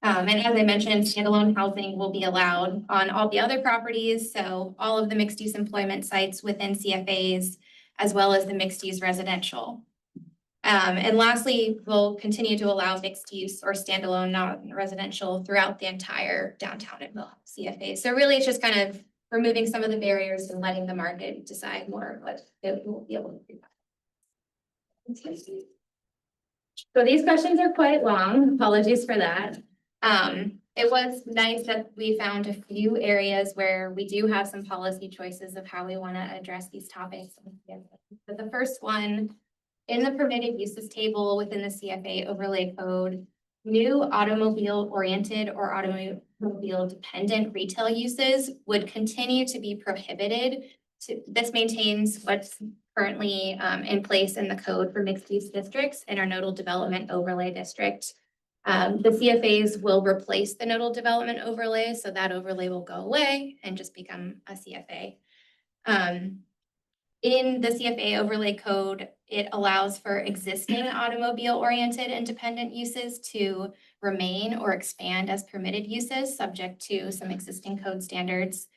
And as I mentioned, standalone housing will be allowed on all the other properties. So all of the mixed use employment sites within CFAs, as well as the mixed use residential. And lastly, we'll continue to allow mixed use or standalone non-residential throughout the entire downtown and Mohawk CFA. So really, it's just kind of removing some of the barriers and letting the market decide more what it will be able to do. So these questions are quite long. Apologies for that. It was nice that we found a few areas where we do have some policy choices of how we want to address these topics. But the first one, in the permitted uses table within the CFA overlay code, new automobile-oriented or automobile-dependent retail uses would continue to be prohibited. This maintains what's currently in place in the code for mixed-use districts in our nodal development overlay district. The CFAs will replace the nodal development overlay, so that overlay will go away and just become a CFA. In the CFA overlay code, it allows for existing automobile-oriented independent uses to remain or expand as permitted uses, subject to some existing code standards.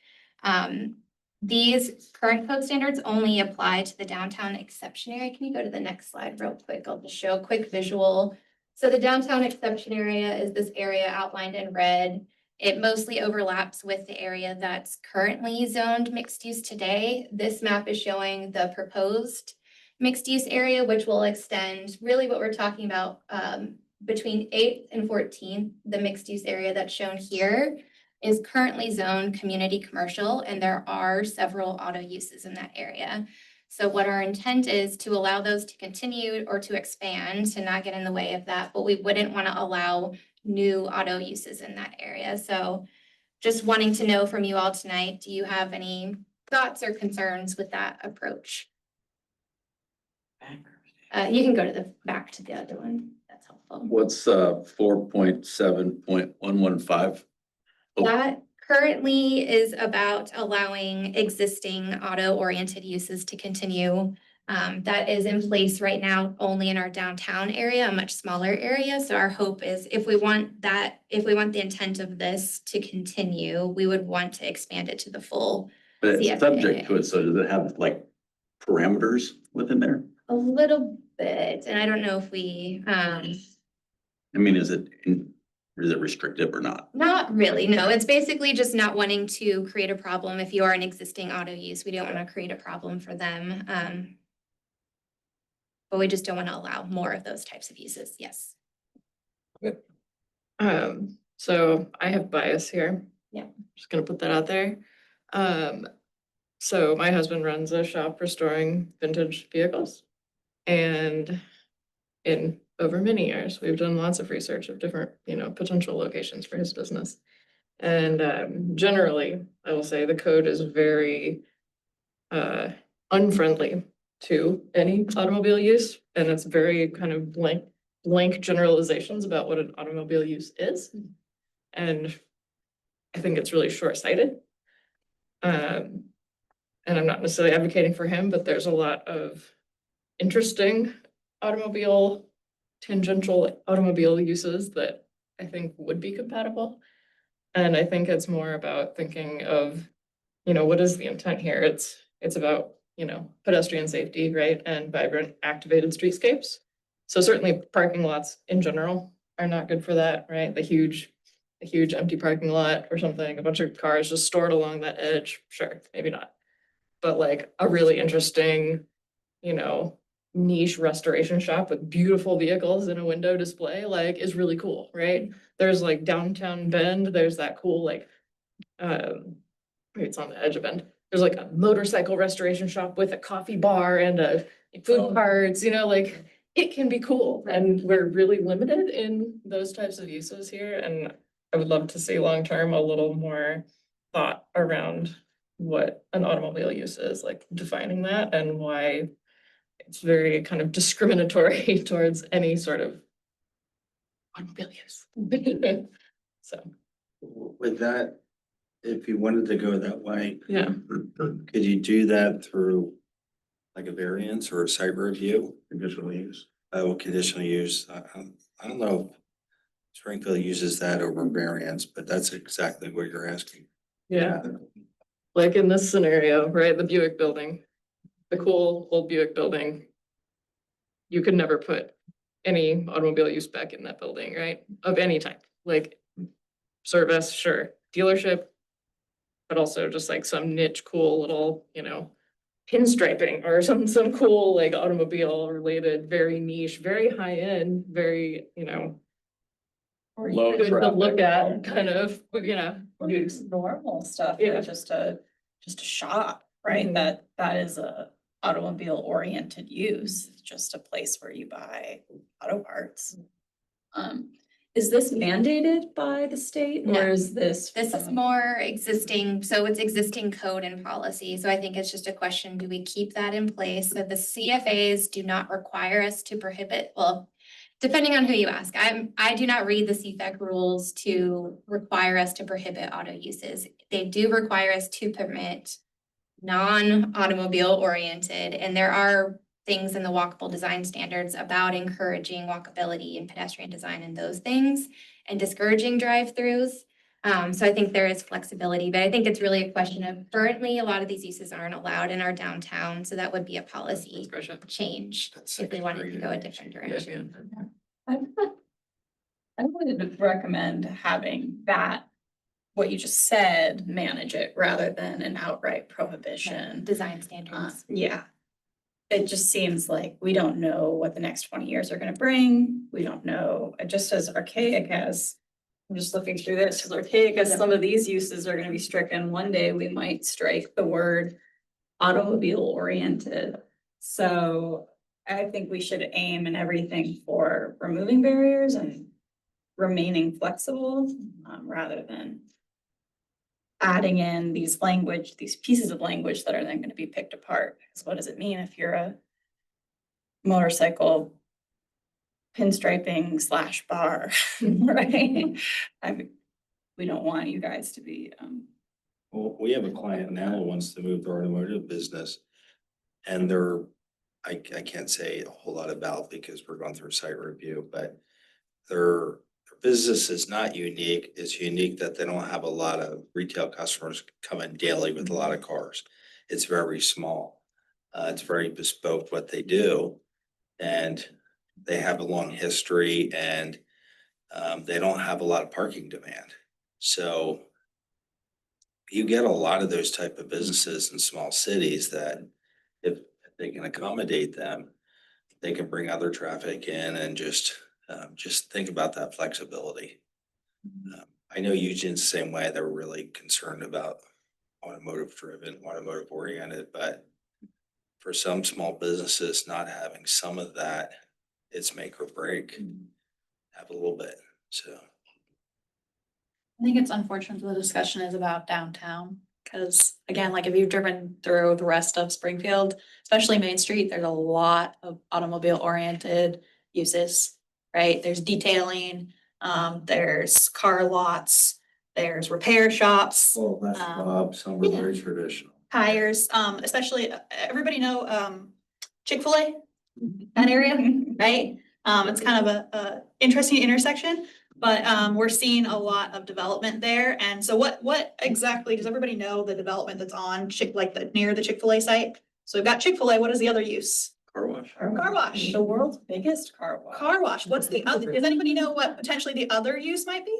These current code standards only apply to the downtown exception area. Can you go to the next slide real quick? I'll just show a quick visual. So the downtown exception area is this area outlined in red. It mostly overlaps with the area that's currently zoned mixed use today. This map is showing the proposed mixed use area, which will extend really what we're talking about between 8th and 14th. The mixed use area that's shown here is currently zoned community commercial, and there are several auto uses in that area. So what our intent is to allow those to continue or to expand, to not get in the way of that, but we wouldn't want to allow new auto uses in that area. So just wanting to know from you all tonight, do you have any thoughts or concerns with that approach? You can go to the back to the other one. That's helpful. What's 4.7.115? Oh. That currently is about allowing existing auto-oriented uses to continue. That is in place right now only in our downtown area, a much smaller area. So our hope is if we want the intent of this to continue, we would want to expand it to the full. But it's CFA. subject to it, so does it have like parameters within there? A little bit, and I don't know if we, I mean, is it restrictive or not? not really, no. It's basically just not wanting to create a problem. If you are an existing auto use, we don't want to create a problem for them. But we just don't want to allow more of those types of uses. Yes. So I have bias here. Yeah. Just gonna put that out there. So my husband runs a shop restoring vintage vehicles. And in over many years. We've done lots of research of different, potential locations for his business. And generally, I will say the code is very unfriendly to any automobile use, and it's very kind of blank generalizations about what an automobile use is. And I think it's really short-sighted. And I'm not necessarily advocating for him, but there's a lot of interesting tangential automobile uses that I think would be compatible. And I think it's more about thinking of, what is the intent here? It's about, pedestrian safety, right? And vibrant, activated streetscapes. So certainly parking lots in general are not good for that, right? The huge empty parking lot or something, a bunch of cars just stored along that edge, sure, maybe not. But like a really interesting, niche restoration shop with beautiful vehicles in a window display, like is really cool, right? There's like downtown Bend, there's that cool maybe it's on the edge of Bend. There's like a motorcycle restoration shop with a coffee bar and a food carts, like it can be cool. And we're really limited in those types of uses here. And I would love to see long-term a little more thought around what an automobile use is, like defining that and why it's very kind of discriminatory towards any sort of automobile use. So, With that, if you wanted to go that way, yeah. could you do that through like a variance or a site review? Conditional use. Oh, conditional use. I don't know if Springfield uses that over variance, but that's exactly what you're asking. Yeah, like in this scenario, right, the Buick building, the cool old Buick building. You could never put any automobile use back in that building, right? Of any type, like service, sure, dealership. But also just like some niche, cool little, pinstriping or some cool like automobile related, very niche, very high end, very, Low good to look traffic. at, kind of, use. Normal stuff, Yeah. just a shop, right? Mhm. That is a automobile oriented use, it's just a place where you buy auto parts. Is this mandated by the state No. or is this? This is more existing, so it's existing code and policy, so I think it's just a question, do we keep that in place? So the CFAs do not require us to prohibit, well, depending on who you ask, I do not read the CFAC rules to require us to prohibit auto uses. They do require us to permit non-automobile oriented, and there are things in the walkable design standards about encouraging walkability and pedestrian design and those things and discouraging drive-throughs. So I think there is flexibility, but I think it's really a question of currently a lot of these uses aren't allowed in our downtown, so that would be a policy change That's if we wanted to go a different direction. I would recommend having that, what you just said, manage it rather than an outright prohibition. Design standards. Yeah. It just seems like we don't know what the next 20 years are gonna bring. We don't know, just as archaic as, I'm just looking through this, as archaic as some of these uses are gonna be stricken, one day we might strike the word automobile oriented. So I think we should aim in everything for removing barriers and remaining flexible, rather than adding in these pieces of language that are then gonna be picked apart. Because what does it mean if you're a motorcycle pinstriping / bar, right? We don't want you guys to be, Well, we have a client now who wants to move their automotive business. And I can't say a whole lot about because we're going through a site review, but their business is not unique. It's unique that they don't have a lot of retail customers come in daily with a lot of cars. It's very small. It's very bespoke what they do. And they have a long history and they don't have a lot of parking demand. So you get a lot of those type of businesses in small cities that if they can accommodate them, they can bring other traffic in and just think about that flexibility. I know Eugene's the same way. They're really concerned about automotive oriented, but for some small businesses, not having some of that it's make or break. Have a little bit, so. I think it's unfortunate the discussion is about downtown, because again, like if you've driven through the rest of Springfield, especially Main Street, there's a lot of automobile oriented uses, right? There's detailing, there's car lots, there's repair shops, Well, that's Bob, some are very traditional. tires, especially, everybody know, Chick-fil-A? That area, right? It's kind of a interesting intersection, but, we're seeing a lot of development there. And so what exactly, does everybody know the development that's on near the Chick-fil-A site? So we've got Chick-fil-A, what is the other use? Car wash. Car wash. The world's biggest car wash. Car wash, what's the other, does anybody know what potentially the other use might be?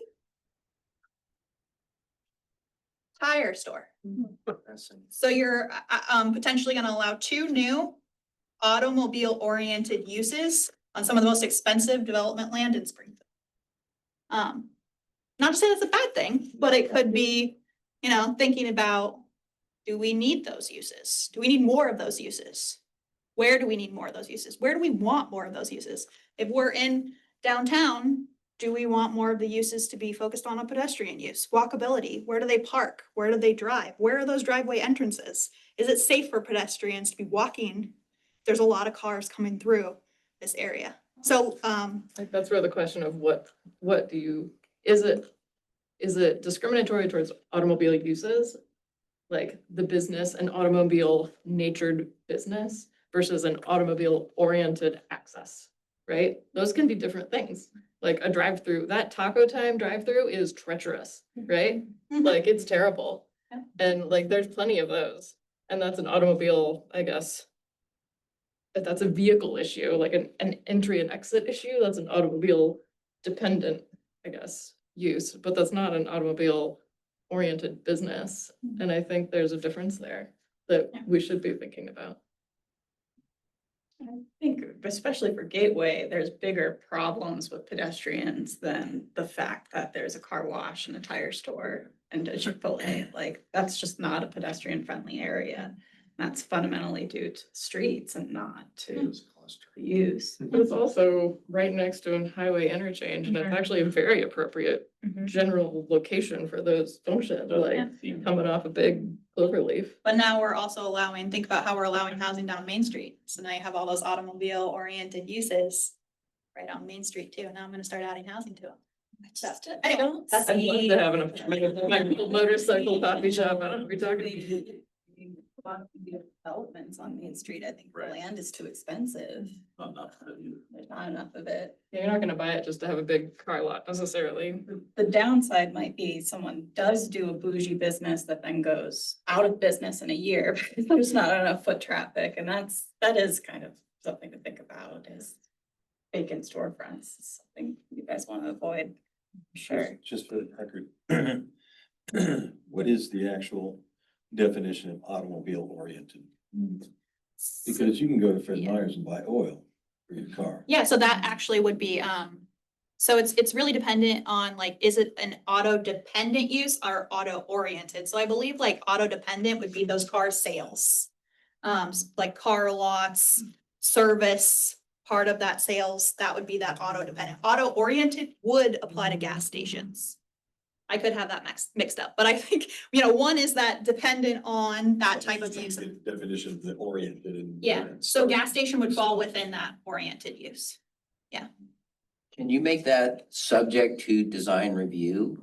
Tire store. So you're, potentially gonna allow two new automobile-oriented uses on some of the most expensive development land in Springfield. Not to say that's a bad thing, but it could be, thinking about, do we need those uses? Do we need more of those uses? Where do we need more of those uses? Where do we want more of those uses? If we're in downtown, do we want more of the uses to be focused on a pedestrian use, walkability? Where do they park? Where do they drive? Where are those driveway entrances? Is it safe for pedestrians to be walking? There's a lot of cars coming through this area. So, Like, that's where the question of what do you, is it discriminatory towards automobile uses? Like the business and automobile natured business versus an automobile oriented access, right? Those can be different things. Like a drive-through, that taco time drive-through is treacherous, right? Like it's terrible. Yeah. And like there's plenty of those. And that's an automobile, I guess. If that's a vehicle issue, like an entry and exit issue, that's an automobile dependent, I guess, use, but that's not an automobile oriented business. And I think there's a difference there that we should be thinking about. I think especially for Gateway, there's bigger problems with pedestrians than the fact that there's a car wash and a tire store and a Chick-fil-A. Like, that's just not a pedestrian friendly area. That's fundamentally due to streets and not to use. But it's also right next to a highway interchange, and it's actually a very appropriate general location for those functions, like coming off a big cloverleaf. but now we're also think about how we're allowing housing down Main Street. So now you have all those automobile oriented uses right on Main Street too. Now I'm gonna start adding housing to it. Anyway, that's I'd love to have a motorcycle coffee shop. I don't know, we're talking. Developments on Main Street, I think the land is too expensive. There's not enough of it. Yeah, you're not gonna buy it just to have a big car lot necessarily. The downside might be someone does do a bougie business that then goes out of business in a year because there's not enough foot traffic, and that is kind of something to think about, is vacant storefronts, is something you guys want to avoid. Sure. Just for the record, what is the actual definition of automobile oriented? Because you can go to Fred Meyer's and buy oil for your car. Yeah, so that actually would be, so it's really dependent on like, is it an auto dependent use or auto oriented? So I believe like auto dependent would be those car sales. Like car lots, service, part of that sales, that would be that auto dependent. Auto oriented would apply to gas stations. I could have that mixed up, but I think, one is that dependent on that type of use. Definition of the oriented and. Yeah, so gas station would fall within that oriented use. Can you make that subject to design review?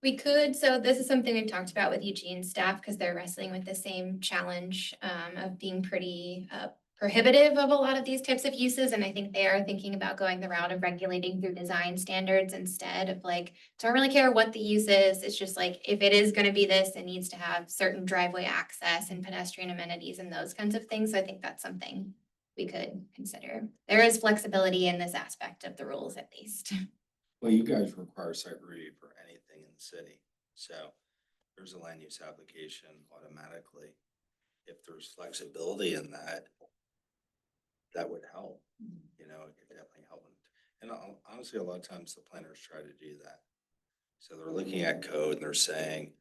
We could, so this is something we've talked about with Eugene's staff because they're wrestling with the same challenge of being pretty prohibitive of a lot of these types of uses. And I think they are thinking about going the route of regulating through design standards instead of like, don't really care what the use is. It's just like, if it is gonna be this, it needs to have certain driveway access and pedestrian amenities and those kinds of things. So I think that's something we could consider. There is flexibility in this aspect of the rules at least. Well, you guys require site review for anything in the city, so there's a land use application automatically. If there's flexibility in that, that would help, it could definitely help. And honestly, a lot of times the planners try to do that. So they're looking at code and they're saying,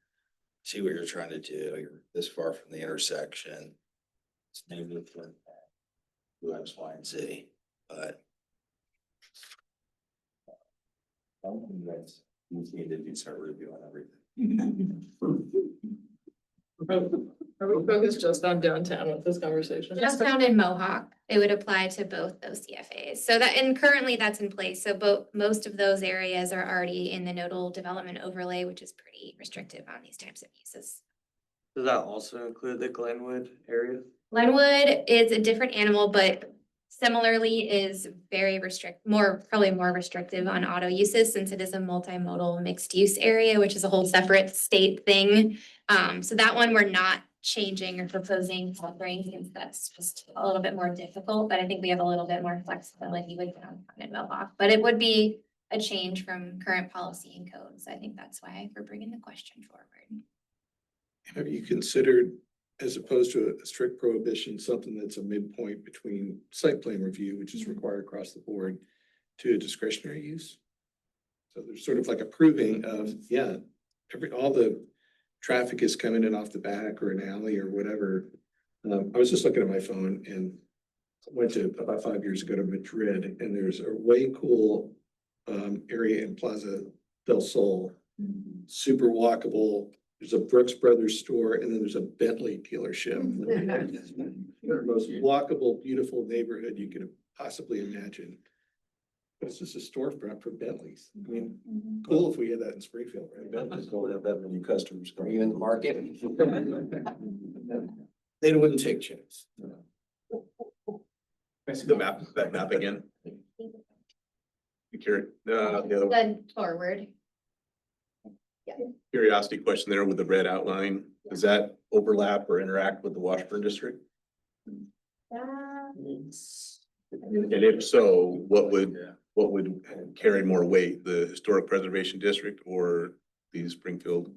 see what you're trying to do, you're this far from the intersection. It's maybe for do X, Y, and Z, but That's, you need to do start reviewing everything. Are we focused just on downtown with this conversation? Just found in Mohawk, it would apply to both those CFAs. So that, and currently that's in place. So most of those areas are already in the nodal development overlay, which is pretty restrictive on these types of uses. Does that also include the Glenwood area? Glenwood is a different animal, but similarly is very probably more restrictive on auto uses since it is a multimodal mixed use area, which is a whole separate state thing. So that one we're not changing or proposing altering because that's just a little bit more difficult, but I think we have a little bit more flexibility with downtown and Mohawk. But it would be a change from current policy and code. So I think that's why we're bringing the question forward. Have you considered, as opposed to a strict prohibition, something that's a midpoint between site plan review, which is required across the board, to a discretionary use? So there's sort of like a proving of, yeah, all the traffic is coming in off the back or an alley or whatever. I was just looking at my phone and went to about 5 years ago to Madrid, and there's a way cool area in Plaza del Sol, super walkable. There's a Brooks Brothers store, and then there's a Bentley dealership. The most walkable, beautiful neighborhood you could possibly imagine. But it's just a storefront for Bentleys. I mean, cool if we had that in Springfield, right? Bentley's don't have that many customers. Are you in the market? They wouldn't take chance. Can I see the map, that map again? The other Then forward. curiosity question there with the red outline, does that overlap or interact with the Washburn district? And if so, what would carry more weight, the historic preservation district or these Springfield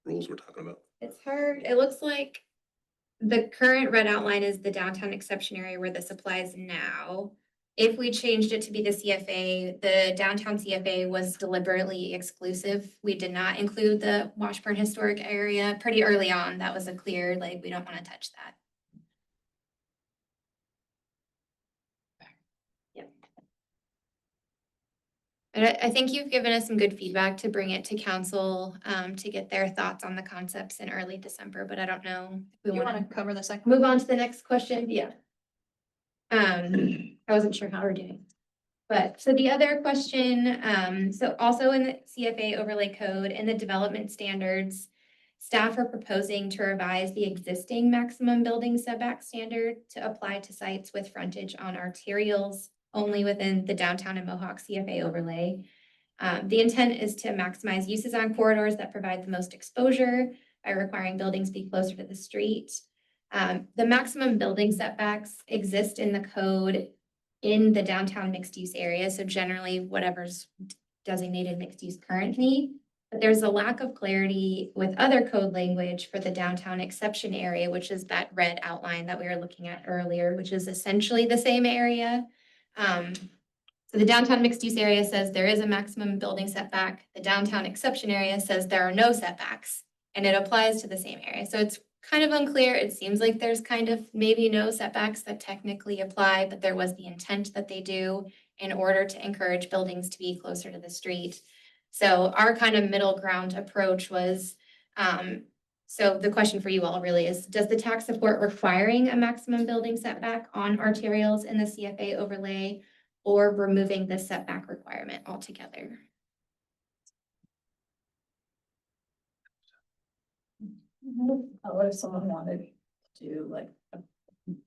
rules we're talking about? It's hard. It looks like the current red outline is the downtown exception area where this applies now. If we changed it to be the CFA, the downtown CFA was deliberately exclusive. We did not include the Washburn historic area pretty early on. That was a clear, like, we don't want to touch that. But I think you've given us some good feedback to bring it to council, to get their thoughts on the concepts in early December, but I don't know if we You want want to cover the second? to move on to the next question. Yeah. I wasn't sure how we're doing. But so the other question, so also in the CFA overlay code and the development standards, staff are proposing to revise the existing maximum building setback standard to apply to sites with frontage on arterials only within the downtown and Mohawk CFA overlay. The intent is to maximize uses on corridors that provide the most exposure by requiring buildings be closer to the street. The maximum building setbacks exist in the code in the downtown mixed use area. So generally whatever's designated mixed use currently, but there's a lack of clarity with other code language for the downtown exception area, which is that red outline that we were looking at earlier, which is essentially the same area. So the downtown mixed use area says there is a maximum building setback. The downtown exception area says there are no setbacks, and it applies to the same area. So it's kind of unclear. It seems like there's kind of maybe no setbacks that technically apply, but there was the intent that they do in order to encourage buildings to be closer to the street. So our kind of middle ground approach was, so the question for you all really is, does the TAC support requiring a maximum building setback on arterials in the CFA overlay or removing the setback requirement altogether? What if someone wanted to do like a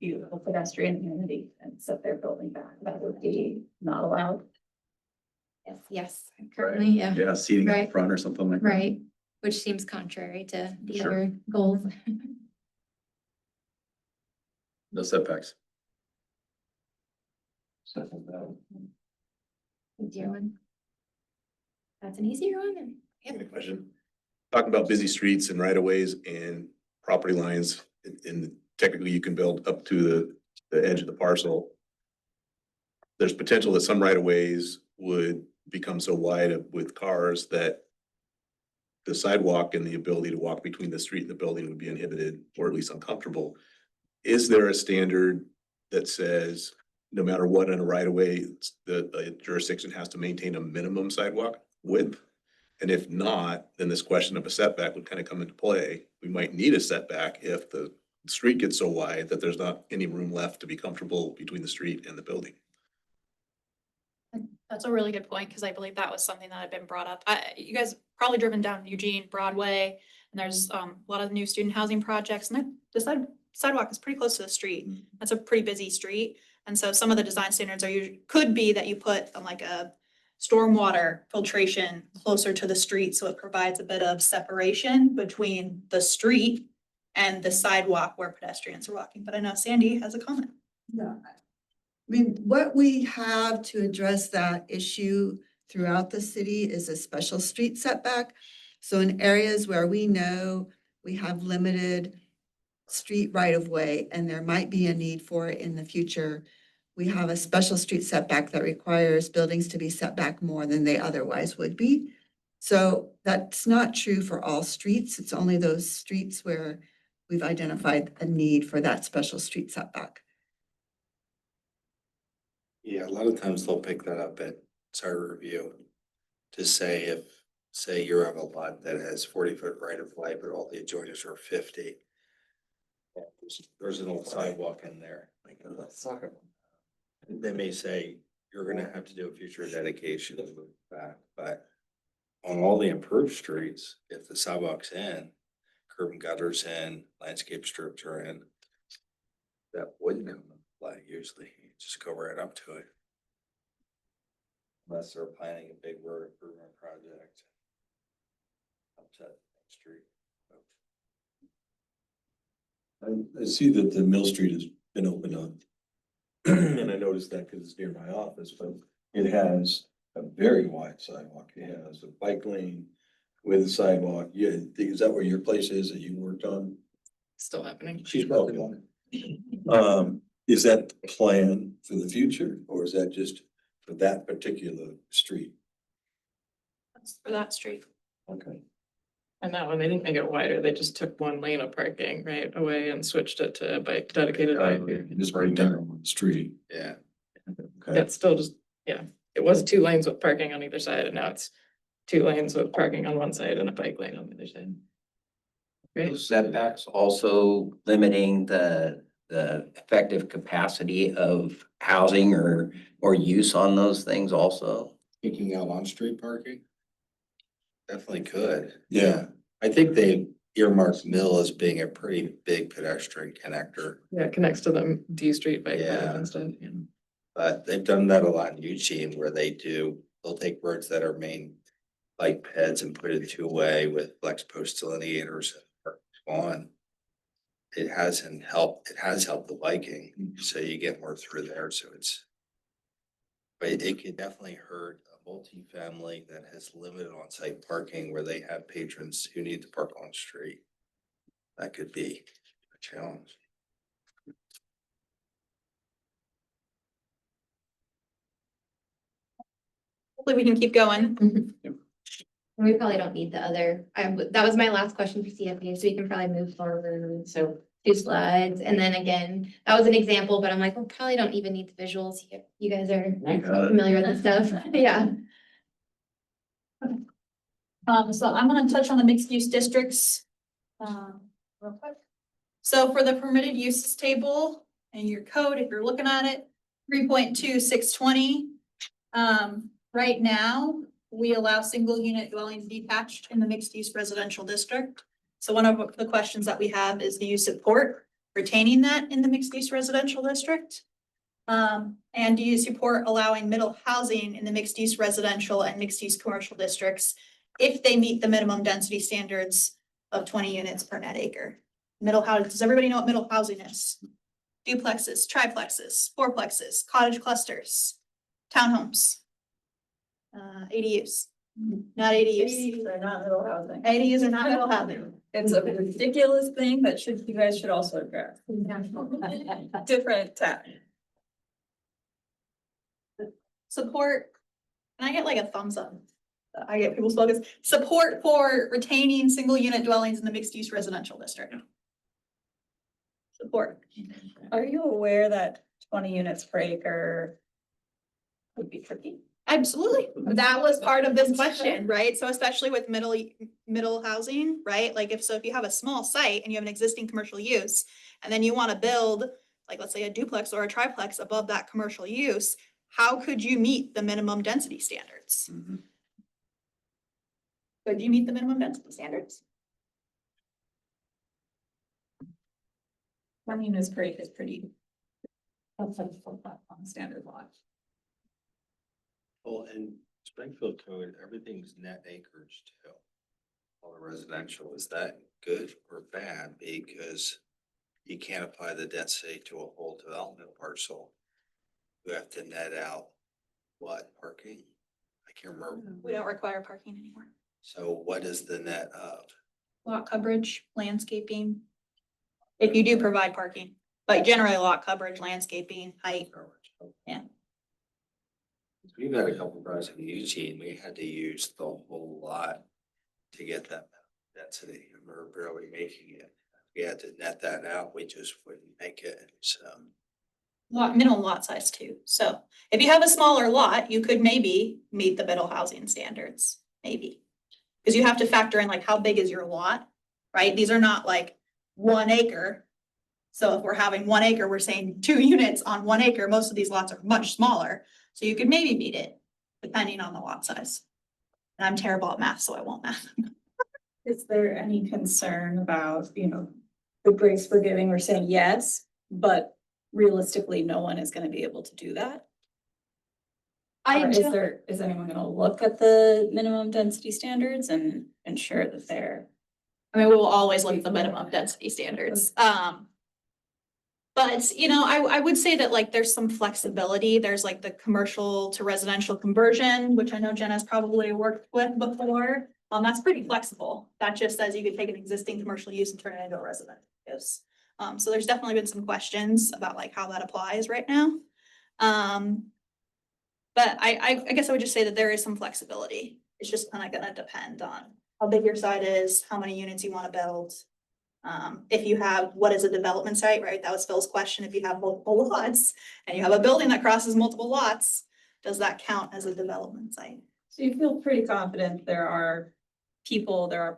beautiful pedestrian community and set their building back? That would be not allowed. Yes, currently, yeah, Yeah, seating up Right. front or something like that. right, which seems contrary to the Sure. other goals. No setbacks. Easier one. That's an easier one. And- Good question. Talking about busy streets and right of ways and property lines, and technically you can build up to the edge of the parcel. There's potential that some right of ways would become so wide with cars that the sidewalk and the ability to walk between the street and the building would be inhibited, or at least uncomfortable. Is there a standard that says no matter what in a right of way, the jurisdiction has to maintain a minimum sidewalk? width? And if not, then this question of a setback would kind of come into play. We might need a setback if the street gets so wide that there's not any room left to be comfortable between the street and the building. That's a really good point, because I believe that was something that had been brought up. You guys probably driven down Eugene Broadway, and there's a lot of new student housing projects, and the sidewalk is pretty close to the street. That's a pretty busy street, and so some of the design standards could be that you put like a stormwater filtration closer to the street, so it provides a bit of separation between the street and the sidewalk where pedestrians are walking. But I know Sandy has a comment. Yeah. I mean, what we have to address that issue throughout the city is a special street setback. So in areas where we know we have limited street right of way and there might be a need for it in the future, we have a special street setback that requires buildings to be set back more than they otherwise would be. So that's not true for all streets. It's only those streets where we've identified a need for that special street setback. Yeah, a lot of times they'll pick that up at site review to say if, say you have a lot that has 40-foot right of way, but all the adjoiners are 50. Yeah, there's an old sidewalk in there. Like, let's talk about. They may say, you're gonna have to do a future dedication of that, but on all the improved streets, if the sidewalk's in, curb and gutters in, landscape strips are in, that wouldn't come into play usually. You just go right up to it. Unless they're planning a big road improvement project. Up to that street. I see that the Mill Street has been opened up. And I noticed that because it's near my office, but it has a very wide sidewalk. It has a bike lane with a sidewalk. Yeah, is that where your place is that you worked on? Still happening. She's working on it. Is that the plan for the future, or is that just for that particular street? That's for that street. Okay. And that one, they didn't make it wider, they just took one lane of parking right away and switched it to bike, dedicated bike. Just right there on the street. Yeah. Okay. It's still just, yeah, it was 2 lanes with parking on either side, and now it's 2 lanes with parking on one side and a bike lane on the other side. Great. Those setbacks also limiting the effective capacity of housing or use on those things also. Taking out on-street parking? Definitely could. Yeah. I think they earmarked Mill as being a pretty big pedestrian connector, Yeah, it connects to the D Street bike Yeah. path and stuff, yeah. but they've done that a lot in Eugene where they'll take roads that are main bike paths and put it 2-way with flex post delineators on. It has helped the biking, so you get more through there, so but it could definitely hurt a multifamily that has limited on-site parking where they have patrons who need to park on the street. That could be a challenge. Hopefully we can keep going. And we probably don't need the other, that was my last question for CFA, so we can probably move forward. So 2 slides, and then again, that was an example, but I'm like, we probably don't even need the visuals. You guys are familiar with this stuff. Yeah. So I'm gonna touch on the mixed use districts. Real quick. So for the permitted uses table in your code, if you're looking at it, 3.2620. Right now, we allow single unit dwellings detached in the mixed use residential district. So one of the questions that we have is, do you support retaining that in the mixed use residential district? And do you support allowing middle housing in the mixed use residential and mixed use commercial districts if they meet the minimum density standards of 20 units per net acre? Middle housing, does everybody know what middle housing is? Duplexes, triplexes, fourplexes, cottage clusters, townhomes. ADUs, not ADUs. ADUs are not middle housing. ADUs are not middle housing. It's a ridiculous thing that you guys should also address. Different tack. Support, and I get like a thumbs up. I get people's focus, support for retaining single unit dwellings in the mixed use residential district. Support. Are you aware that 20 units per acre would be tricky? Absolutely. That was part of this question, right? So especially with middle housing, right? Like if you have a small site and you have an existing commercial use, and then you want to build, like, let's say a duplex or a triplex above that commercial use, how could you meet the minimum density standards? Could you meet the minimum density standards? 20 units per acre is pretty. That's a full platform standard lot. Well, in Springfield code, everything's net acreage too. All the residential, is that good or bad? Because you can't apply the density to a whole development parcel. You have to net out what, parking? I can't remember. We don't require parking anymore. So what is the net of? Lot coverage, landscaping. If you do provide parking, but generally lot coverage, landscaping, height. Yeah. We've had a couple of projects in Eugene, we had to use the whole lot to get that density, and we were barely making it. We had to net that out, we just wouldn't make it, so. Minimum lot size too. So if you have a smaller lot, you could maybe meet the middle housing standards, maybe. Because you have to factor in like how big is your lot, right? These are not like 1 acre. So if we're having 1 acre, we're saying 2 units on 1 acre. Most of these lots are much smaller. So you could maybe meet it depending on the lot size. And I'm terrible at math, so I won't math. Is there any concern about, the grace we're giving, we're saying yes, but realistically, no one is gonna be able to do that? Or is anyone gonna look at the minimum density standards and ensure that they're? I mean, we will always look at the minimum density standards. But, I would say that like there's some flexibility. There's like the commercial to residential conversion, which I know Jenna's probably worked with before. That's pretty flexible. That just says you could take an existing commercial use and turn it into a residential use. So there's definitely been some questions about like how that applies right now. But I guess I would just say that there is some flexibility. It's just kind of gonna depend on how big your site is, how many units you want to build. If you have, what is a development site, right? That was Phil's question. If you have multiple lots and you have a building that crosses multiple lots, does that count as a development site? So you feel pretty confident there are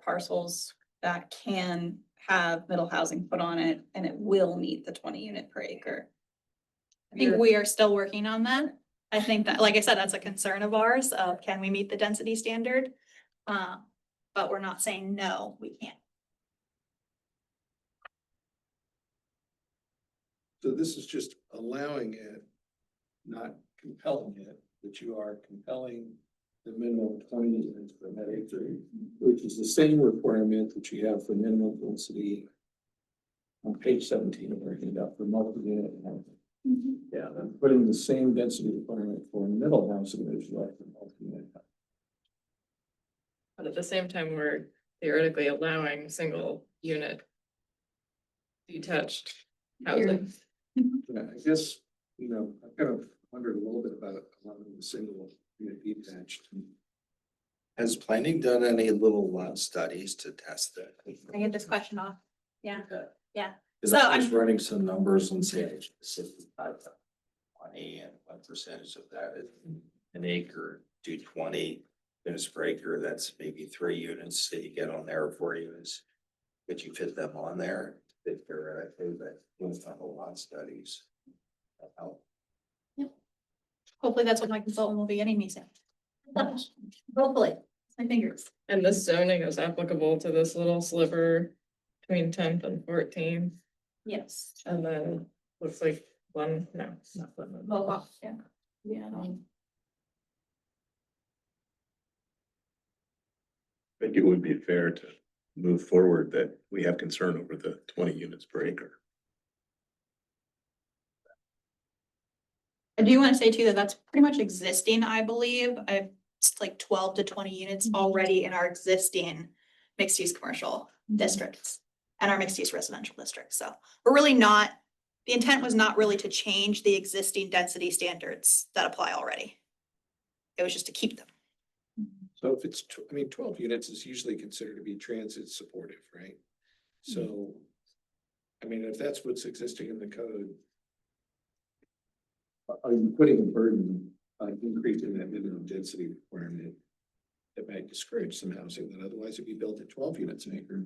parcels that can have middle housing put on it and it will meet the 20 unit per acre? I think we are still working on that. I think that, like I said, that's a concern of ours of can we meet the density standard? But we're not saying no, we can't. So this is just allowing it, not compelling it, but you are compelling the minimum 20 units per net acre, which is the same requirement that you have for minimum density on page 17 of our handout for multi-unit housing. Yeah, I'm putting the same density requirement for middle housing as you have for multi-unit. But at the same time, we're theoretically allowing single unit detached housing. Yeah, I guess, I've kind of wondered a little bit about allowing the single unit detached. Has planning done any little lot studies to test it? I get this question off. Yeah, yeah. Cause So I was I'm- running some numbers and saying 20 and what percentage of that is an acre, do 20 units per acre, that's maybe 3 units that you get on there, or 4 units. Could you fit them on there? Fit theoretically, but with a lot studies. That help. Hopefully that's what my consultant will be getting me soon. Hopefully, my fingers. And this zoning is applicable to this little sliver between 10th and 14th. Yes. And then looks like one, no, not one. Oh, yeah. Yeah. I think it would be fair to move forward that we have concern over the 20 units per acre. I do want to say too that that's pretty much existing, I believe. It's like 12 to 20 units already in our existing mixed use commercial districts and our mixed use residential districts. So we're really not, the intent was not really to change the existing density standards that apply already. It was just to keep them. So if it's, 12 units is usually considered to be transit supportive, right? So, if that's what's existing in the code, are you putting a burden increasing that minimum density requirement, that might discourage some housing that otherwise would be built at 12 units an acre.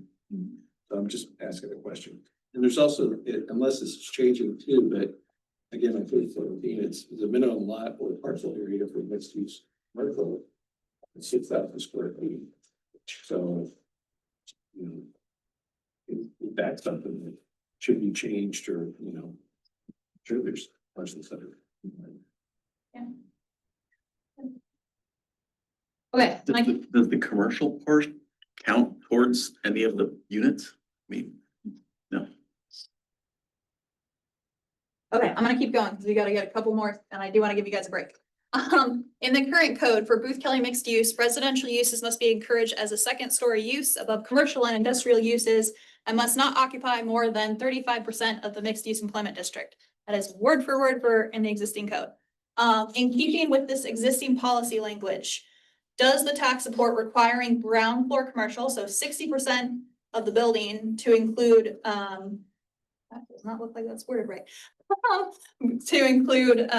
So I'm just asking a question. And there's also, unless this is changing too, but again, on page 17, it's the minimum lot or parcel area for mixed use commercial. It's 6,000 square feet. So, you know, if that's something that should be changed or, you know, sure there's parcels that are. Okay, Mike, Does the commercial part count towards any of the units? I mean, no. okay, I'm gonna keep going because we gotta get a couple more and I do want to give you guys a break. In the current code for Booth Kelly mixed use, residential uses must be encouraged as a second story use above commercial and industrial uses and must not occupy more than 35% of the mixed use employment district. That is word for in the existing code. In keeping with this existing policy language, does the TAC support requiring ground floor commercial, so 60% of the building to include, that does not look like that's worded right. To include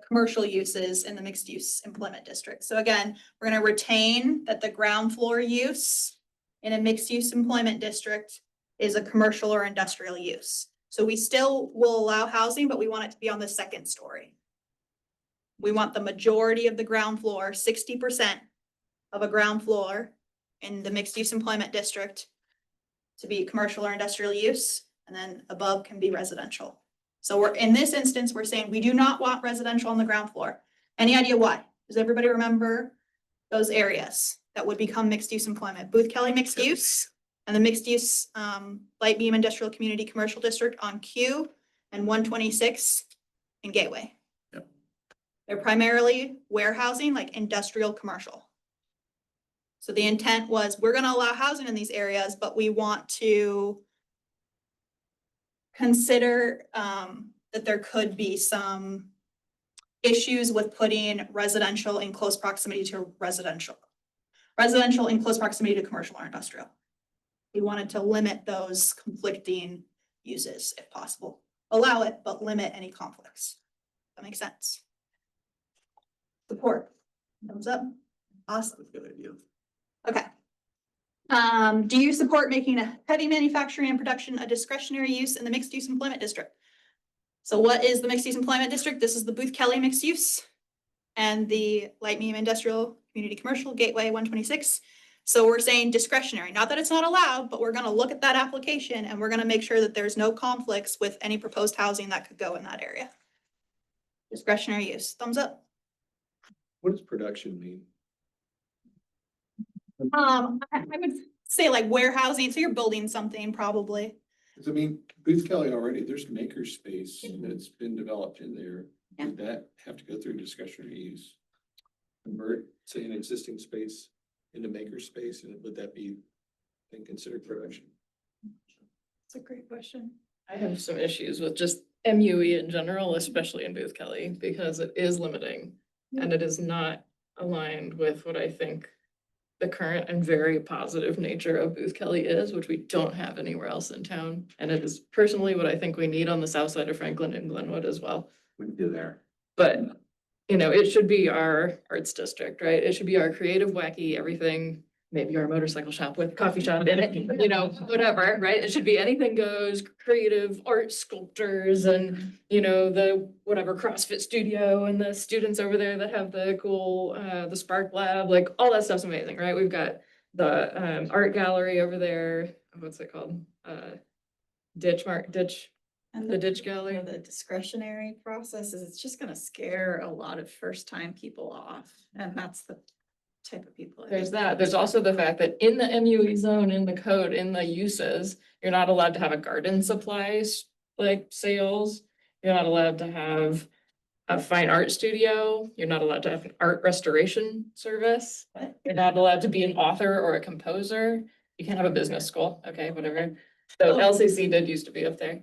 commercial uses in the mixed use employment district. So again, we're gonna retain that the ground floor use in a mixed use employment district is a commercial or industrial use. So we still will allow housing, but we want it to be on the second story. We want the majority of the ground floor, 60% of a ground floor in the mixed use employment district to be commercial or industrial use, and then above can be residential. So we're, in this instance, we're saying we do not want residential on the ground floor. Any idea why? Does everybody remember those areas that would become mixed use employment? Booth Kelly mixed use and the mixed use light beam industrial community commercial district on Q and 126 in Gateway. Yep. They're primarily warehousing, like industrial commercial. So the intent was we're gonna allow housing in these areas, but we want to consider that there could be some issues with putting residential in close proximity to residential in close proximity to commercial or industrial. We wanted to limit those conflicting uses if possible. Allow it, but limit any conflicts. That makes sense. Support. Thumbs up. Awesome. Good idea. Okay. Do you support making a heavy manufacturing and production a discretionary use in the mixed use employment district? So what is the mixed use employment district? This is the Booth Kelly mixed use and the light medium industrial community commercial Gateway 126. So we're saying discretionary, not that it's not allowed, but we're gonna look at that application and we're gonna make sure that there's no conflicts with any proposed housing that could go in that area. Discretionary use, thumbs up. What does production mean? I would say like warehousing, so you're building something probably. 'Cause I mean, Booth Kelly already, there's maker space that's been developed in there. Yeah. Would that have to go through discretionary use? Convert, say, an existing space into maker space, and would that be then considered production? That's a great question. I have some issues with just MUE in general, especially in Booth Kelly, because it is limiting and it is not aligned with what I think the current and very positive nature of Booth Kelly is, which we don't have anywhere else in town. And it is personally what I think we need on the south side of Franklin and Glenwood as well. We can do there. But, you know, it should be our arts district, right? It should be our creative, wacky, everything, maybe our motorcycle shop with coffee shop in it, you know, whatever, right? It should be anything goes, creative art sculptors and, you know, the whatever CrossFit studio and the students over there that have the cool, the Spark Lab, like all that stuff's amazing, right? We've got the art gallery over there. What's it called? And The ditch gallery. The discretionary process is it's just gonna scare a lot of first time people off, and that's the type of people. I There's think that. There's also the fact that in the MUE zone, in the code, in the uses, you're not allowed to have a garden supplies like sales. You're not allowed to have a fine art studio. You're not allowed to have an art restoration service. You're not allowed to be an author or a composer. You can't have a business school. Okay, whatever. So LCC did used to be up there.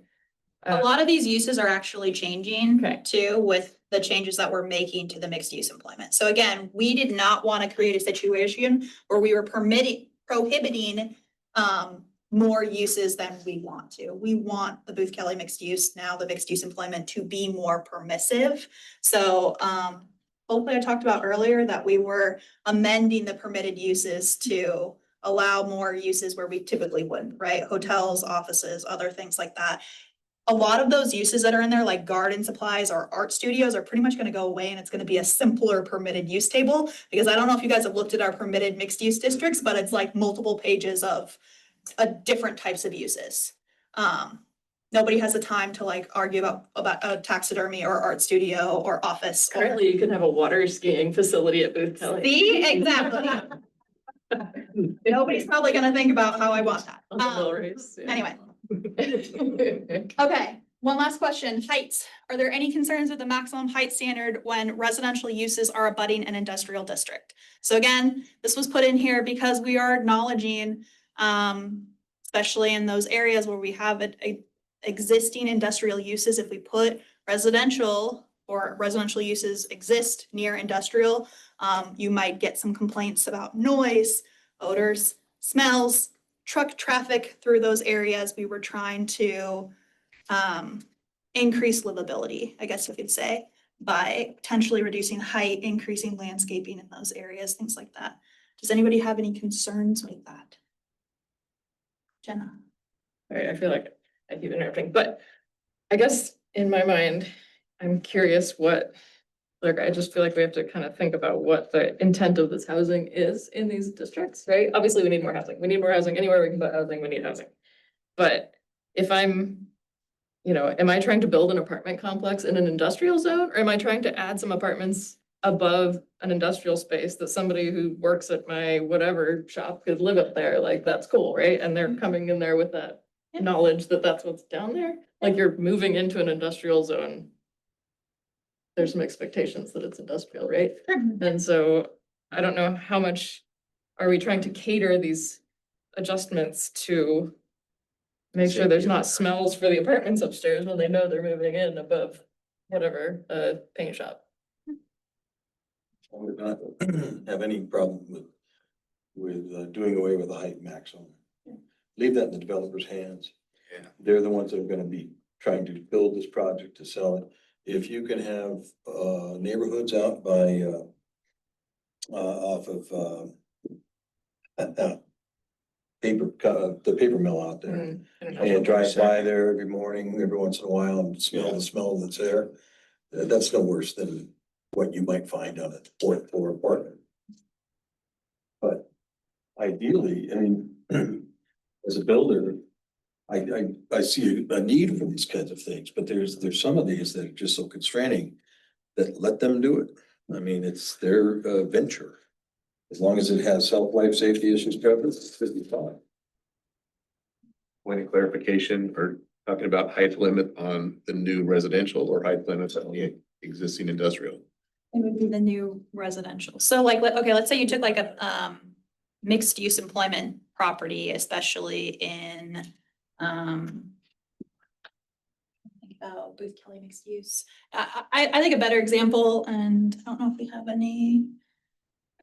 A lot of these uses are actually changing Okay. too with the changes that we're making to the mixed use employment. So again, we did not want to create a situation where we were prohibiting more uses than we want to. We want the Booth Kelly mixed use, now the mixed use employment to be more permissive. So hopefully I talked about earlier, that we were amending the permitted uses to allow more uses where we typically wouldn't, right? Hotels, offices, other things like that. A lot of those uses that are in there, like garden supplies or art studios, are pretty much gonna go away, and it's gonna be a simpler permitted use table. Because I don't know if you guys have looked at our permitted mixed use districts, but it's like multiple pages of different types of uses. Nobody has the time to like argue about a taxidermy or art studio or office. or- Currently, you can have a water skiing facility at Booth Kelly. See, exactly. Nobody's probably gonna think about how I want that. On the mill race. yeah. Anyway. Okay, one last question, heights. Are there any concerns with the maximum height standard when residential uses are abutting an industrial district? So again, this was put in here because we are acknowledging, especially in those areas where we have existing industrial uses, if we put residential or residential uses exist near industrial, you might get some complaints about noise, odors, smells, truck traffic through those areas. We were trying to increase livability, I guess you could say, by potentially reducing height, increasing landscaping in those areas, things like that. Does anybody have any concerns with that? Jenna? Sorry, I feel like I keep interrupting, but I guess in my mind, I'm curious what, like, I just feel like we have to kind of think about what the intent of this housing is in these districts, right? Obviously, we need more housing. We need more housing. Anywhere we can put housing, we need housing. But if I'm, am I trying to build an apartment complex in an industrial zone? Or am I trying to add some apartments above an industrial space that somebody who works at my whatever shop could live up there? Like, that's cool, right? And they're coming in there with that knowledge that that's what's down there. Like, you're moving into an industrial zone. There's some expectations that it's industrial, right? And so I don't know how much are we trying to cater these adjustments to make sure there's not smells for the apartments upstairs when they know they're moving in above whatever, paint shop. I would not have any problem with doing away with the height maximum. Leave that in the developer's hands. Yeah. They're the ones that are gonna be trying to build this project to sell it. If you can have neighborhoods out by off of the paper mill out there. And drive by there every morning, every once in a while, and smell the smell that's there. That's no worse than what you might find on a fourth floor apartment. But ideally, I mean, as a builder, I see a need for these kinds of things, but there's some of these that are just so constraining that let them do it. I mean, it's their venture. As long as it has health, life, safety issues covered, it's fine. Point of clarification, or talking about height limit on the new residential or height limits on the existing industrial? It would be the new residential. So like, okay, let's say you took like a mixed use employment property, especially in think about Booth Kelly mixed use. I think a better example, and I don't know if we have any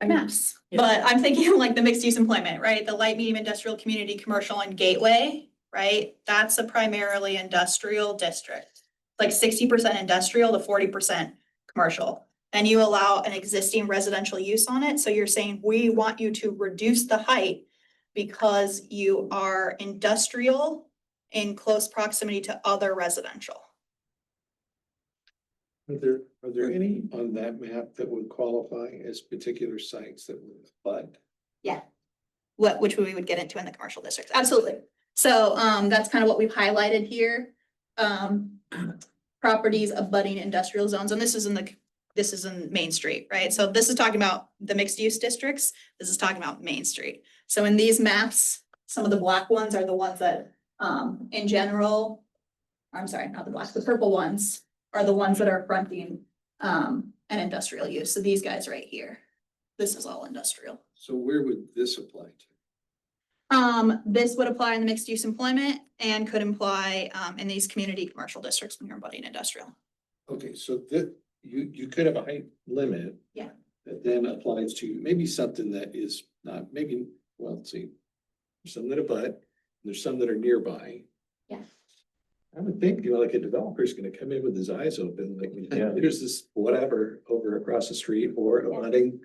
maps, Yeah. but I'm thinking like the mixed use employment, right? The light, medium industrial, community, commercial and gateway, right? That's a primarily industrial district, like 60% industrial to 40% commercial. And you allow an existing residential use on it. So you're saying, we want you to reduce the height because you are industrial in close proximity to other residential. Are there any on that map that would qualify as particular sites that would apply? Yeah. Which we would get into in the commercial districts. Absolutely. So that's kind of what we've highlighted here. Properties abutting industrial zones, and this is in Main Street, right? So this is talking about the mixed use districts. This is talking about Main Street. So in these maps, some of the black ones are the ones that in general, I'm sorry, not the black, the purple ones are the ones that are fronting an industrial use. So these guys right here, this is all industrial. So where would this apply to? This would apply in the mixed use employment and could apply in these community commercial districts when you're abutting industrial. Okay, so that you could have a height limit. Yeah. That then applies to maybe something that is not, maybe, well, let's see. There's some that abut, there's some that are nearby. Yeah. I would think, like a developer's gonna come in with his eyes open, like, there's this whatever over across the street or a budding.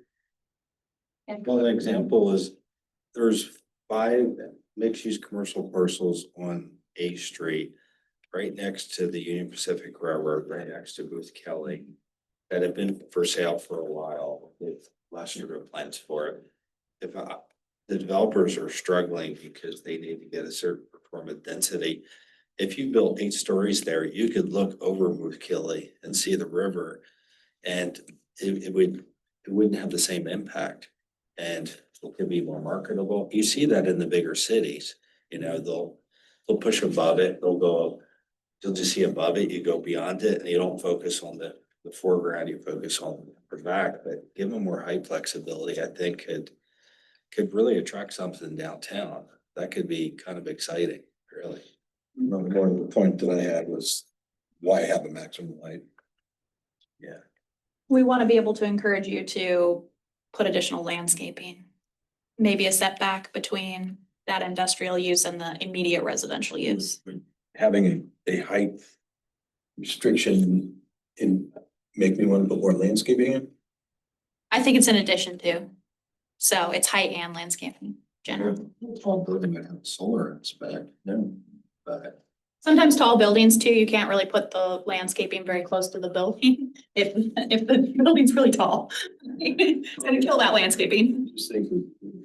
Well, an example is there's 5 mixed-use commercial parcels on A Street, right next to the Union Pacific Railroad, right next to Booth Kelly, that have been for sale for a while. With last year plans for it. If the developers are struggling because they need to get a certain performance density. If you built 8 stories there, you could look over Booth Kelly and see the river, and it wouldn't have the same impact. And it could be more marketable. You see that in the bigger cities, they'll push above it, you'll just see above it, you go beyond it, and you don't focus on the foreground, you focus on the back. But give them more height flexibility, I think could really attract something downtown. That could be kind of exciting, really. More of the point that I had was, why have a maximum height? Yeah. We want to be able to encourage you to put additional landscaping. Maybe a setback between that industrial use and the immediate residential use. Having a height restriction make me want to put more landscaping in? I think it's in addition to. So it's height and landscaping, general. Tall building might have solar aspect, no, but. Sometimes tall buildings too, you can't really put the landscaping very close to the building if the building's really tall. It's gonna kill that landscaping. Just think,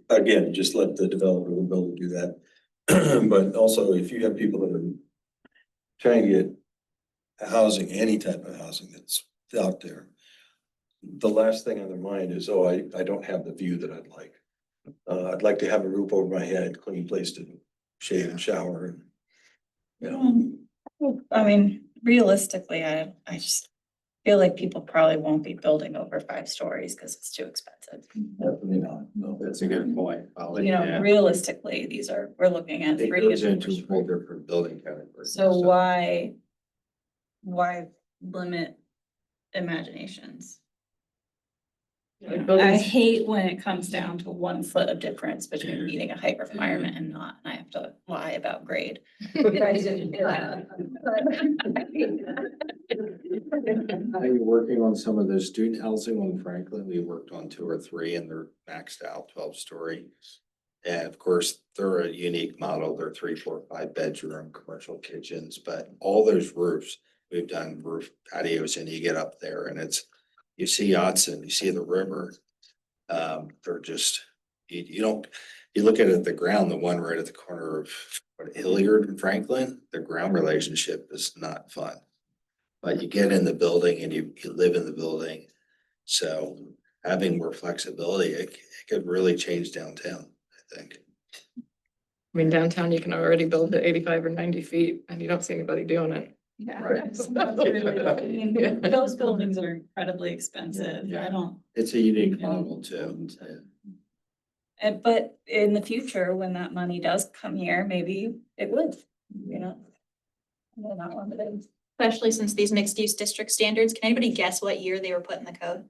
again, just let the developer, the builder do that. But also, if you have people that are trying to get housing, any type of housing that's out there, the last thing on their mind is, oh, I don't have the view that I'd like. I'd like to have a roof over my head, clean place to shave and shower and, I mean, realistically, I just feel like people probably won't be building over 5 stories because it's too expensive. Definitely not. No, That's a good point. Realistically, we're looking at It 3 goes into a different. whole different building category. So why limit imaginations? Like I buildings- hate when it comes down to 1 foot of difference between meeting a height requirement and not, and I have to lie about grade. Now you're working on some of the student housing on Franklin. We worked on 2 or 3 and they're maxed out 12-story. And of course, they're a unique model. They're 3, 4, 5 bedroom commercial kitchens, but all those roofs, we've done roof patios and you get up there and you see yachts and you see the river. They're just, you look at it, the ground, the one right at the corner of Hilliard and Franklin, the ground relationship is not fun. But you get in the building and you live in the building. So having more flexibility, it could really change downtown, I think. I mean, downtown, you can already build to 85 or 90 feet and you don't see anybody doing it. Yeah. Right. Yeah. Those buildings are incredibly expensive. Yeah. I don't. It's a unique model too. But in the future, when that money does come here, maybe it would, They're not limited. Especially since these mixed use district standards, can anybody guess what year they were put in the code?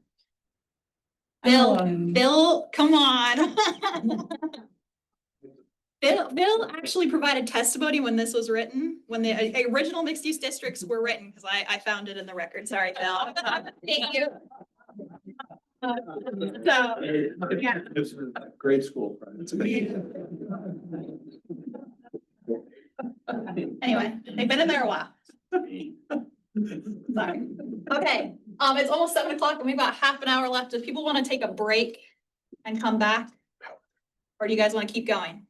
Bill, come on. Bill actually provided testimony when this was written, when the original mixed use districts were written, because I found it in the record. Sorry, Bill. Thank you. So, yeah. It's a grade school. It's amazing. Anyway, they've been in there a while. Sorry. Okay, it's almost 7 o'clock and we've got half an hour left. If people want to take a break and come back? Or do you guys want to keep going?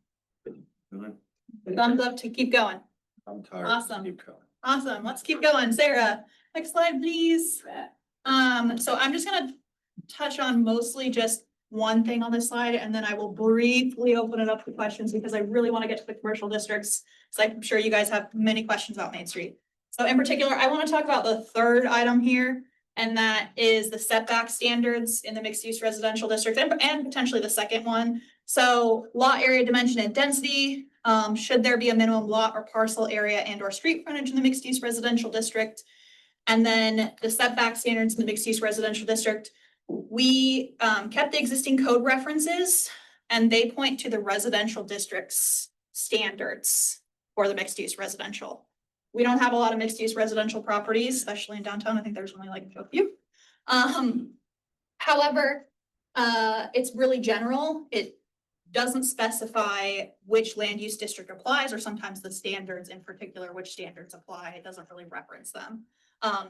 Thumbs up to keep going. I'm tired. Awesome. Keep going. Awesome. Let's keep going. Sarah, next slide, please. So I'm just gonna touch on mostly just one thing on this slide, and then I will briefly open it up for questions because I really want to get to the commercial districts. So I'm sure you guys have many questions about Main Street. So in particular, I want to talk about the third item here, and that is the setback standards in the mixed use residential district and potentially the second one. So lot area dimension and density, should there be a minimum lot or parcel area and or street frontage in the mixed use residential district? And then the setback standards in the mixed use residential district. We kept the existing code references and they point to the residential district's standards for the mixed use residential. We don't have a lot of mixed use residential properties, especially in downtown. I think there's only like a few. However, it's really general. It doesn't specify which land use district applies, or sometimes the standards in particular, which standards apply. It doesn't really reference them.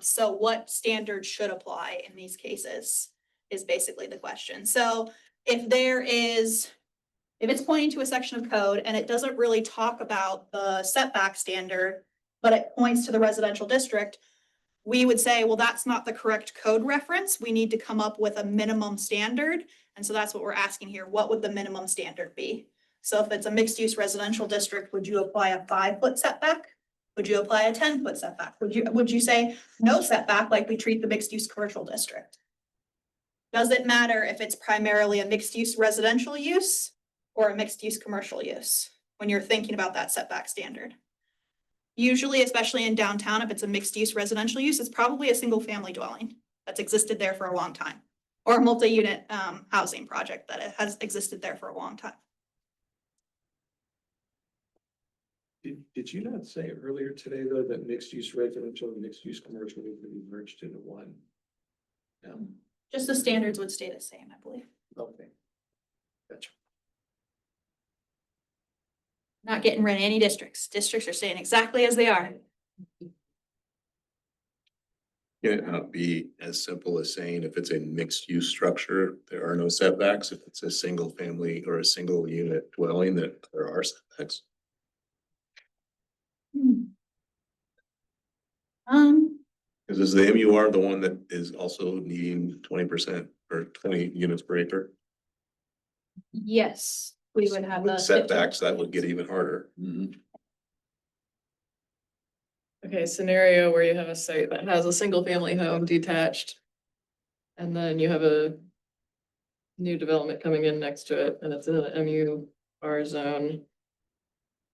So what standards should apply in these cases is basically the question. So if it's pointing to a section of code and it doesn't really talk about the setback standard, but it points to the residential district, we would say, well, that's not the correct code reference. We need to come up with a minimum standard. And so that's what we're asking here. What would the minimum standard be? So if it's a mixed use residential district, would you apply a 5-foot setback? Would you apply a 10-foot setback? Would you say no setback like we treat the mixed use commercial district? Does it matter if it's primarily a mixed use residential use or a mixed use commercial use when you're thinking about that setback standard? Usually, especially in downtown, if it's a mixed use residential use, it's probably a single family dwelling that's existed there for a long time, or a multi-unit housing project that has existed there for a long time. Did you not say earlier today, though, that mixed use residential and mixed use commercial need to be merged into one? Just the standards would stay the same, I believe. Okay. Gotcha. Not getting rid of any districts. Districts are staying exactly as they are. Can it not be as simple as saying if it's a mixed use structure, there are no setbacks? If it's a single family or a single unit dwelling, that there are setbacks? Because is the MUR the one that is also needing 20% or 20 units per acre? Yes, we would have the With setbacks, that would get even harder. Okay, scenario where you have a site that has a single family home detached. And then you have a new development coming in next to it and it's in an MUR zone.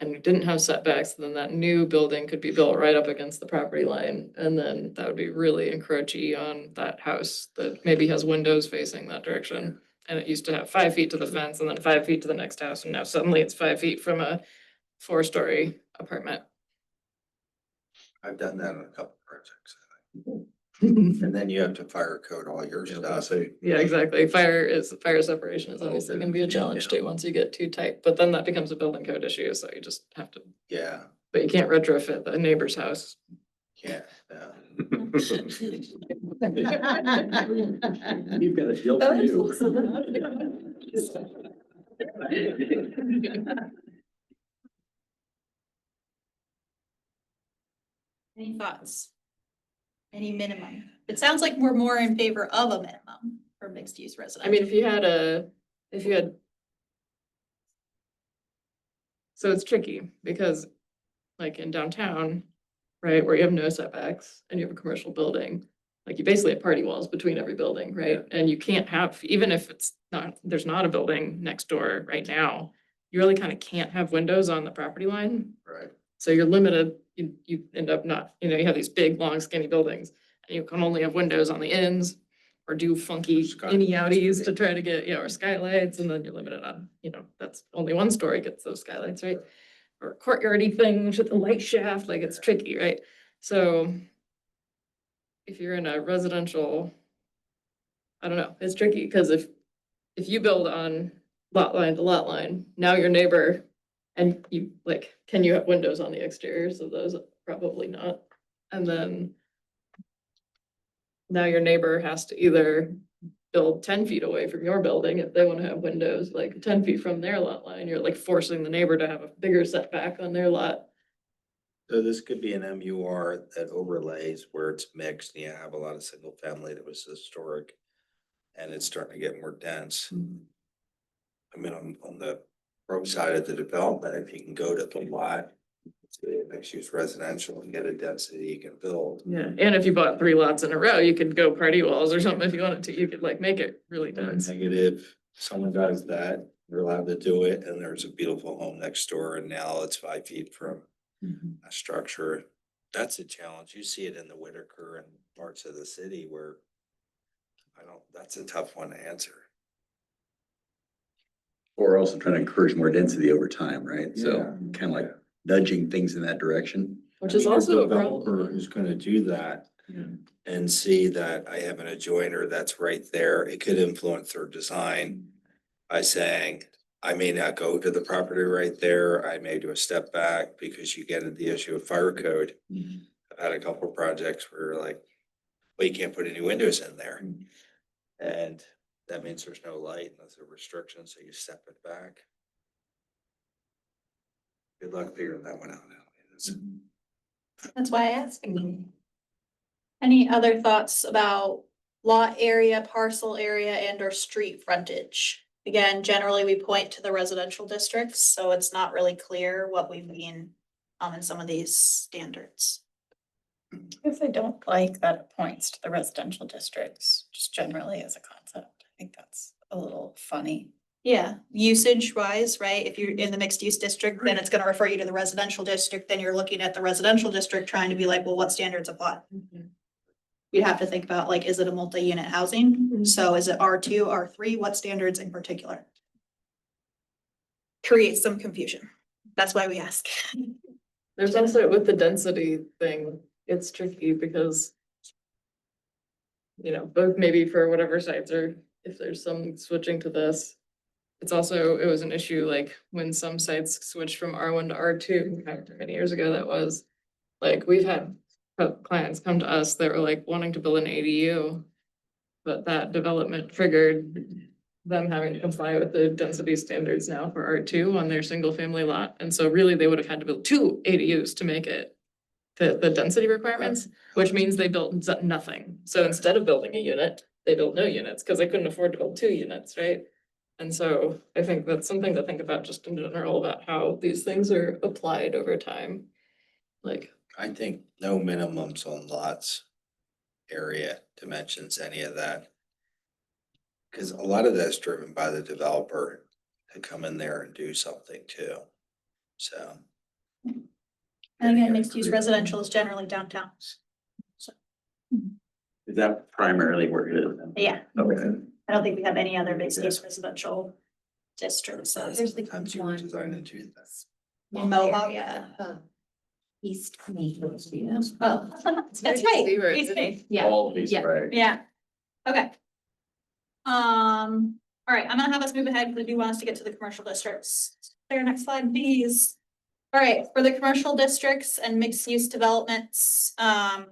And you didn't have setbacks, then that new building could be built right up against the property line. And then that would be really encroachy on that house that maybe has windows facing that direction. And it used to have 5 feet to the fence and then 5 feet to the next house. And now suddenly it's 5 feet from a 4-story apartment. I've done that on a couple projects. And then you have to fire code all your stuff. Yeah, exactly. Fire separation is obviously gonna be a challenge too, once you get too tight, but then that becomes a building code issue, so you just have to, Yeah, but you can't retrofit the neighbor's house. yeah. You've got a deal for you. Any thoughts? Any minimum? It sounds like we're more in favor of a minimum for mixed use residential. I mean, if you had. So it's tricky because like in downtown, right, where you have no setbacks and you have a commercial building, like you basically have party walls between every building, right? And you can't have, even if there's not a building next door right now, you really kind of can't have windows on the property line. Right. So you're limited, you end up not, you have these big, long skinny buildings and you can only have windows on the ends or do funky innie outies to try to get, or skylights, and then you're limited on, that's only one story gets those skylights, right? Or courtyardy things with the light shaft, like it's tricky, right? So if you're in a residential, I don't know, it's tricky because if you build on lot line to lot line, now your neighbor and you can you have windows on the exteriors of those? Probably not. And then now your neighbor has to either build 10 feet away from your building if they want to have windows, like 10 feet from their lot line. You're like forcing the neighbor to have a bigger setback on their lot. So this could be an MUR that overlays where it's mixed, and you have a lot of single family that was historic. And it's starting to get more dense. I mean, on the road side of the development, if you can go to the lot, mixed use residential and get a density you can build. Yeah, and if you bought 3 lots in a row, you could go party walls or something if you wanted to. You could make it really dense. Negative, someone does that, they're allowed to do it, and there's a beautiful home next door, and now it's 5 feet from a structure. That's a challenge. You see it in the Whitaker and parts of the city where that's a tough one to answer. Or also trying to encourage more density over time, right? So Yeah. kind of like nudging things in that direction. which I is mean, a also a developer problem. who's gonna do that and see that I have an adjoiner that's right there, it could influence their design by saying, I may not go to the property right there, I may do a step back because you get into the issue of fire code. I've had a couple of projects where like, well, you can't put any windows in there. And that means there's no light and that's a restriction, so you step it back. Good luck figuring that one out. It's- That's why I asked. Any other thoughts about lot area, parcel area, and or street frontage? Again, generally we point to the residential districts, so it's not really clear what we mean in some of these standards. If I don't like that it points to the residential districts, just generally as a concept, I think that's a little funny. Yeah, usage wise, right? If you're in the mixed use district, then it's gonna refer you to the residential district, then you're looking at the residential district trying to be like, well, what standards apply? You'd have to think about like, is it a multi-unit housing? So is it R2, R3? What standards in particular? Creates some confusion. That's why we ask. There's also with the density thing, it's tricky because both maybe for whatever sites or if there's some switching to this. It's also, it was an issue like when some sites switched from R1 to R2, however many years ago that was. Like we've had clients come to us that were like wanting to build an ADU. But that development triggered them having to comply with the density standards now for R2 on their single family lot. And so really they would have had to build 2 ADUs to make it the density requirements, which means they built nothing. So instead of building a unit, they built no units because they couldn't afford to build 2 units, right? And so I think that's something to think about just in general about how these things are applied over time. Like, I think no minimums on lots, area, dimensions, any of that. Cause a lot of that's driven by the developer to come in there and do something too. So. And again, mixed use residential is generally downtown. Is that primarily where it is? Yeah, Okay. I don't think we have any other mixed use residential districts. So There's the Sometimes you were one. designed to do that. Mohawk. Area, East Main. Oh, that's right. See where it East is. Bay. Yeah, All of these, yeah. right? Yeah. Okay. All right, I'm gonna have us move ahead because I do want us to get to the commercial districts. There, next slide, please. All right, for the commercial districts and mixed use developments, sorry,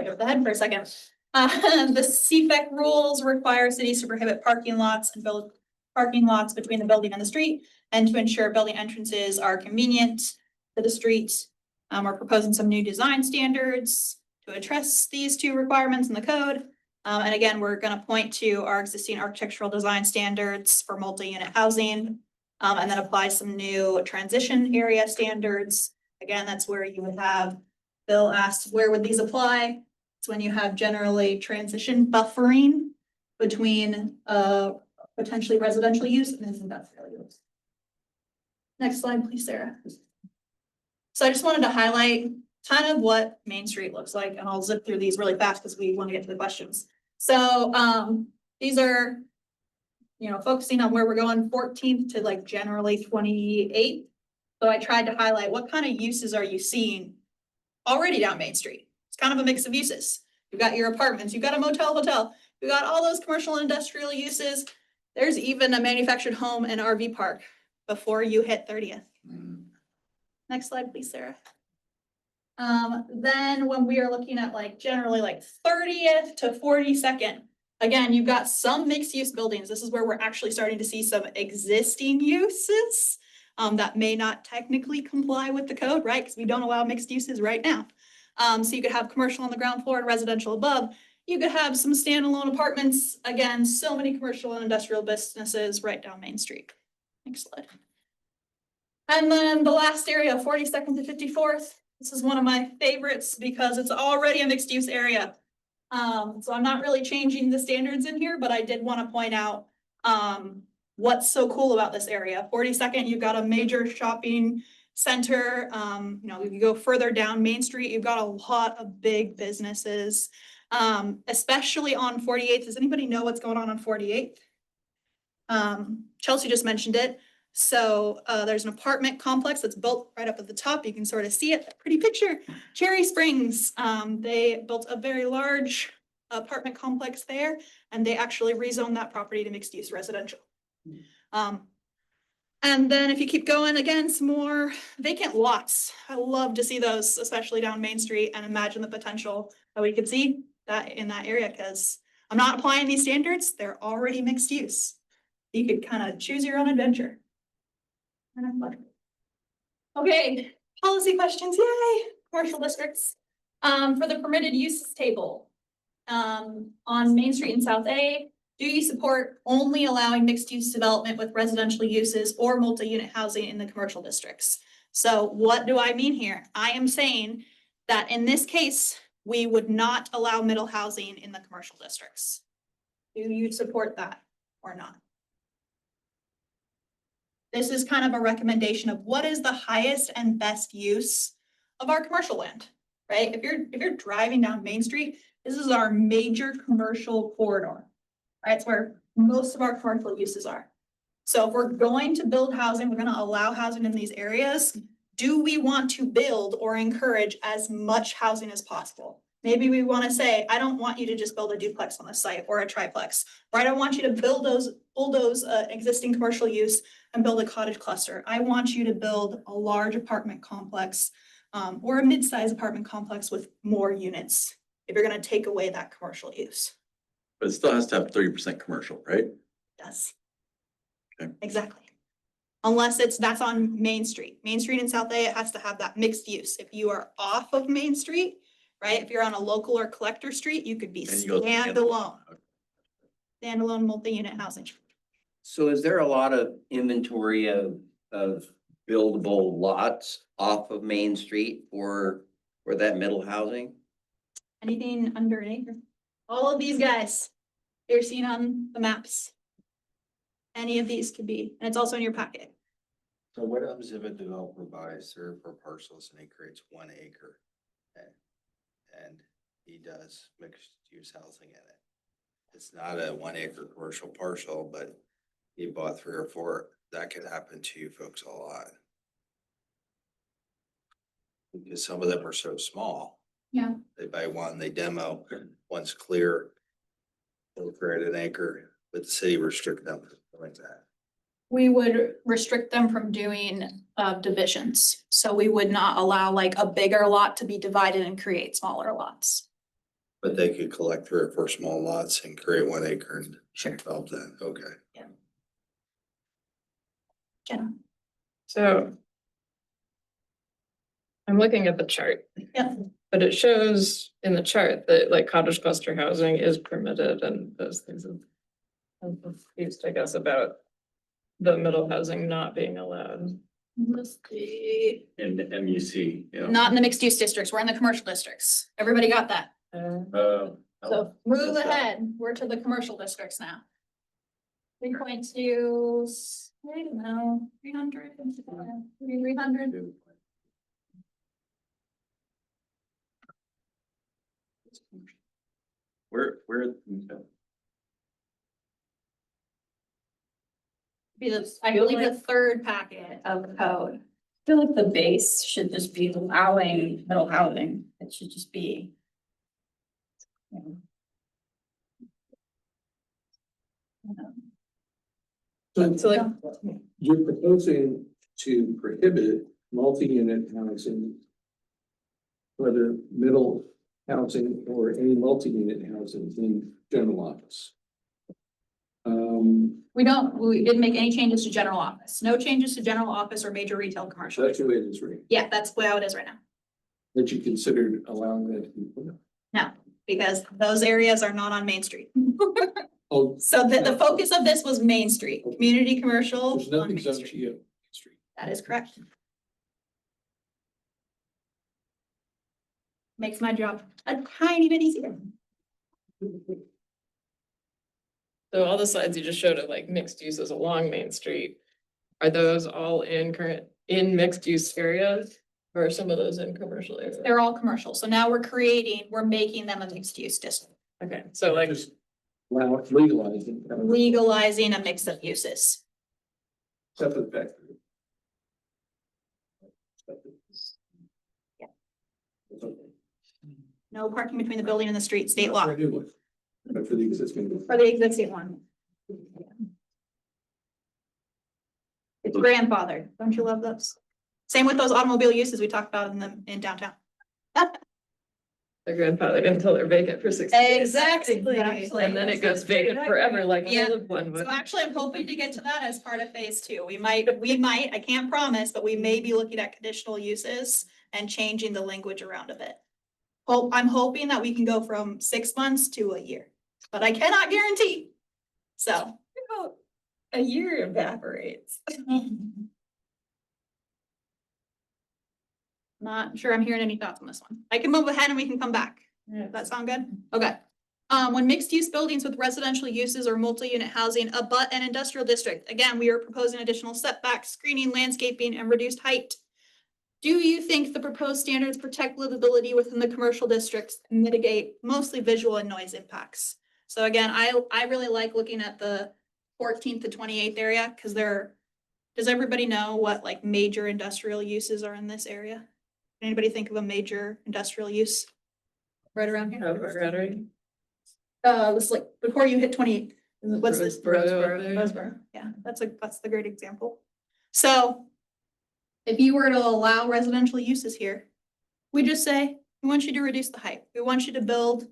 jumped ahead for a second. The CFEC rules require cities to prohibit parking lots and build parking lots between the building and the street, and to ensure building entrances are convenient to the street. We're proposing some new design standards to address these 2 requirements in the code. And again, we're gonna point to our existing architectural design standards for multi-unit housing. And then apply some new transition area standards. Again, that's where you would have, Bill asked, where would these apply? It's when you have generally transition buffering between potentially residential use and industrial use. Next slide, please, Sarah. So I just wanted to highlight kind of what Main Street looks like, and I'll zip through these really fast because we want to get to the questions. So these are, focusing on where we're going 14th to like generally 28th. So I tried to highlight what kind of uses are you seeing already down Main Street. It's kind of a mix of uses. You've got your apartments, you've got a motel, hotel, you've got all those commercial and industrial uses. There's even a manufactured home and RV park before you hit 30th. Next slide, please, Sarah. Then when we are looking at like generally like 30th to 42nd, again, you've got some mixed use buildings. This is where we're actually starting to see some existing uses that may not technically comply with the code, right? Because we don't allow mixed uses right now. So you could have commercial on the ground floor and residential above. You could have some standalone apartments. Again, so many commercial and industrial businesses right down Main Street. Next slide. And then the last area, 42nd to 54th. This is one of my favorites because it's already a mixed use area. So I'm not really changing the standards in here, but I did want to point out what's so cool about this area. 42nd, you've got a major shopping center. If you go further down Main Street, you've got a lot of big businesses, especially on 48th. Does anybody know what's going on 48th? Chelsea just mentioned it. So there's an apartment complex that's built right up at the top. You can sort of see it, that pretty picture. Cherry Springs, they built a very large apartment complex there, and they actually rezoned that property to mixed use residential. And then if you keep going, again, some more vacant lots. I love to see those, especially down Main Street, and imagine the potential that we could see that in that area, because I'm not applying these standards, they're already mixed use. You could kind of choose your own adventure. And I'm like, okay, policy questions, yay, commercial districts. For the permitted uses table, on Main Street and South A, do you support only allowing mixed use development with residential uses or multi-unit housing in the commercial districts? So what do I mean here? I am saying that in this case, we would not allow middle housing in the commercial districts. Do you support that or not? This is kind of a recommendation of what is the highest and best use of our commercial land, right? If you're driving down Main Street, this is our major commercial corridor. Right, it's where most of our commercial uses are. So if we're going to build housing, we're gonna allow housing in these areas. Do we want to build or encourage as much housing as possible? Maybe we wanna say, I don't want you to just build a duplex on the site or a triplex, or I don't want you to bulldoze existing commercial use and build a cottage cluster. I want you to build a large apartment complex or a mid-size apartment complex with more units if you're gonna take away that commercial use. But it still has to have 30% commercial, right? Does. Okay. Exactly. Unless that's on Main Street. Main Street in South A, it has to have that mixed use. If you are off of Main Street, right? If you're on a local or collector street, you could be Then you go standalone. Okay. Standalone multi-unit housing. So is there a lot of inventory of buildable lots off of Main Street for that middle housing? Anything under an acre. All of these guys, you're seen on the maps. Any of these could be, and it's also in your packet. So what happens if a developer buys 3 or 4 parcels and he creates 1 acre? And he does mixed use housing in it. It's not a 1 acre commercial parcel, but he bought 3 or 4. That could happen to you folks a lot. Because some of them are so small. Yeah. They buy one, they demo, one's clear. They'll create an acre, but the city restrict them like that. We would restrict them from doing divisions. So we would not allow like a bigger lot to be divided and create smaller lots. But they could collect 3 or 4 small lots and create 1 acre and Sure. develop that, okay. Jenna? So I'm looking at the chart. Yeah. But it shows in the chart that like cottage cluster housing is permitted and those things. I'm confused, I guess, about the middle housing not being allowed. Let's see. In the MUC, yeah. Not in the mixed use districts, we're in the commercial districts. Everybody got that? So move that's that. ahead, we're to the commercial districts now. 3.2, I don't know, 300, 300. Where, Be the, I believe the third packet of the code. I feel like the base should just be allowing middle housing. It should just be. So like, You're proposing to prohibit multi-unit housing, whether middle housing or any multi-unit housing in general office. We didn't make any changes to general office, no changes to general office or major retail commercial. That's the way it is written, Yeah, that's how it is right now. that you considered allowing that to be put up. No, because those areas are not on Main Street. Oh, So the focus of this was Main Street, community commercial there's on nothing Main zoned Street. to you. Street. That is correct. Makes my job a tiny bit easier. so all the slides you just showed of like mixed uses along Main Street. Are those all in mixed use areas? Or are some of those in commercial areas? They're all commercial. So now we're making them a mixed use district, Okay, so like, Just legalizing. legalizing a mix of uses. Except for the fact. Yeah. No parking between the building and the street, state law, But for the existing. for the existing one. It's grandfathered. Don't you love those? Same with those automobile uses we talked about in downtown. Their grandfather until they're vacant for 60 days. Exactly. And then it goes vacant forever like Yeah. all of one would. So actually, I'm hoping to get to that as part of phase two. We might, I can't promise, but we may be looking at conditional uses and changing the language around a bit. I'm hoping that we can go from 6 months to a year, but I cannot guarantee. So. A year evaporates. Not sure I'm hearing any thoughts on this one. I can move ahead and we can come back. Does that sound good? Okay. When mixed use buildings with residential uses or multi-unit housing abut an industrial district, again, we are proposing additional setbacks, screening, landscaping, and reduced height. Do you think the proposed standards protect livability within the commercial districts and mitigate mostly visual and noise impacts? So again, I really like looking at the 14th to 28th area because does everybody know what like major industrial uses are in this area? Anybody think of a major industrial use right around here? It's like before you hit 28. What's this? Roseboro. Yeah, that's the great example. So if you were to allow residential uses here, we just say, we want you to reduce the height. We want you to build,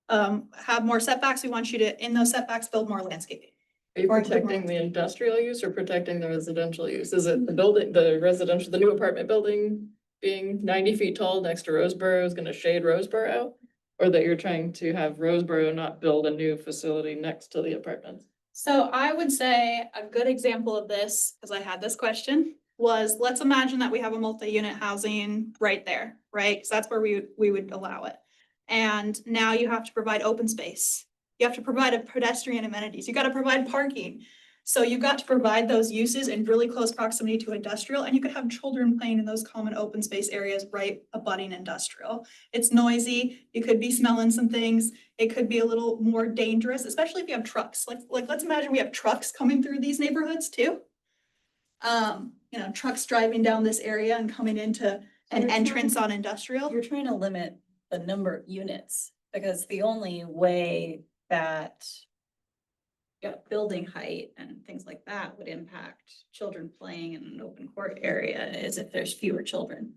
have more setbacks. We want you to, in those setbacks, build more landscaping. Are you Or protecting the industrial use or protecting the residential use? Is it the building, the residential, the new apartment building being 90 feet tall next to Roseboro is gonna shade Roseboro? Or that you're trying to have Roseboro not build a new facility next to the apartments? So I would say a good example of this, because I had this question, was let's imagine that we have a multi-unit housing right there, right? Because that's where we would allow it. And now you have to provide open space. You have to provide a pedestrian amenities. You got to provide parking. So you've got to provide those uses in really close proximity to industrial, and you could have children playing in those common open space areas right abutting industrial. It's noisy. You could be smelling some things. It could be a little more dangerous, especially if you have trucks. Like let's imagine we have trucks coming through these neighborhoods too. Trucks driving down this area and coming into an entrance on industrial. You're trying to limit the number of units, because the only way that building height and things like that would impact children playing in an open court area is if there's fewer children.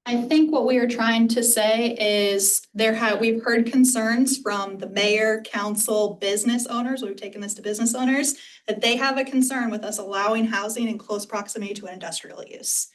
I think what we are trying to say is we've heard concerns from the mayor, council, business owners. We've taken this to business owners that they have a concern with us allowing housing in close proximity to industrial use.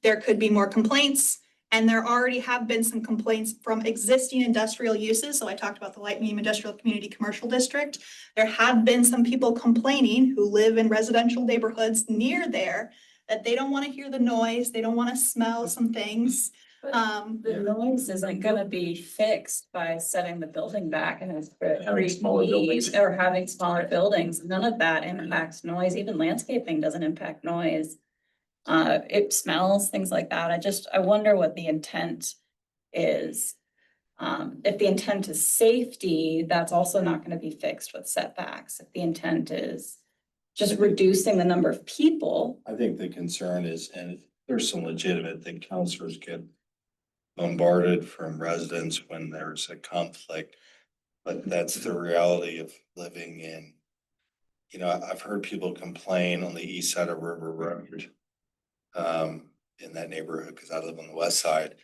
There could be more complaints, and there already have been some complaints from existing industrial uses. So I talked about the light medium industrial community commercial district. There have been some people complaining who live in residential neighborhoods near there that they don't want to hear the noise. They don't want to smell some things. The noise isn't gonna be fixed by setting the building back and it's Having smaller buildings. or having smaller buildings. None of that impacts noise. Even landscaping doesn't impact noise. It smells, things like that. I wonder what the intent is. If the intent is safety, that's also not gonna be fixed with setbacks. If the intent is just reducing the number of people. I think the concern is, and there's some legitimate thing, counselors get bombarded from residents when there's a conflict. But that's the reality of living in, I've heard people complain on the east side of River Road. In that neighborhood, because I live on the west side,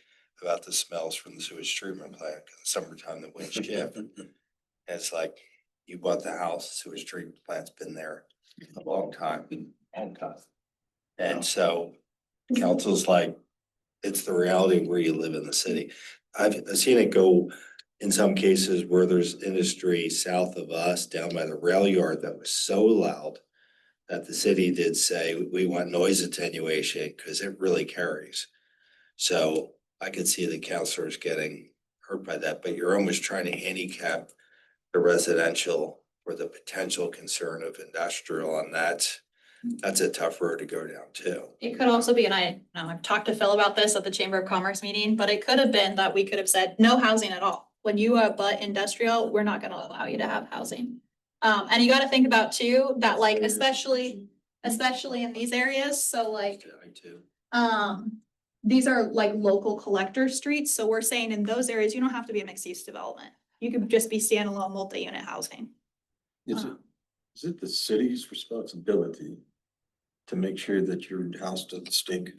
about the smells from the sewage treatment plant, because the summertime the winds shift. And it's like, you bought the house, sewage treatment plant's been there a long time. And so council's like, it's the reality where you live in the city. I've seen it go in some cases where there's industry south of us down by the rail yard that was so loud that the city did say, we want noise attenuation because it really carries. So I could see the counselors getting hurt by that, but you're almost trying to handicap the residential or the potential concern of industrial, and that's a tough road to go down too. It could also be, and I've talked to Phil about this at the Chamber of Commerce meeting, but it could have been that we could have said no housing at all. When you abut industrial, we're not gonna allow you to have housing. And you gotta think about too, that like, especially especially in these areas. So like, I too. these are like local collector streets. So we're saying in those areas, you don't have to be a mixed use development. You could just be standalone multi-unit housing. Is it the city's responsibility to make sure that your house doesn't stink?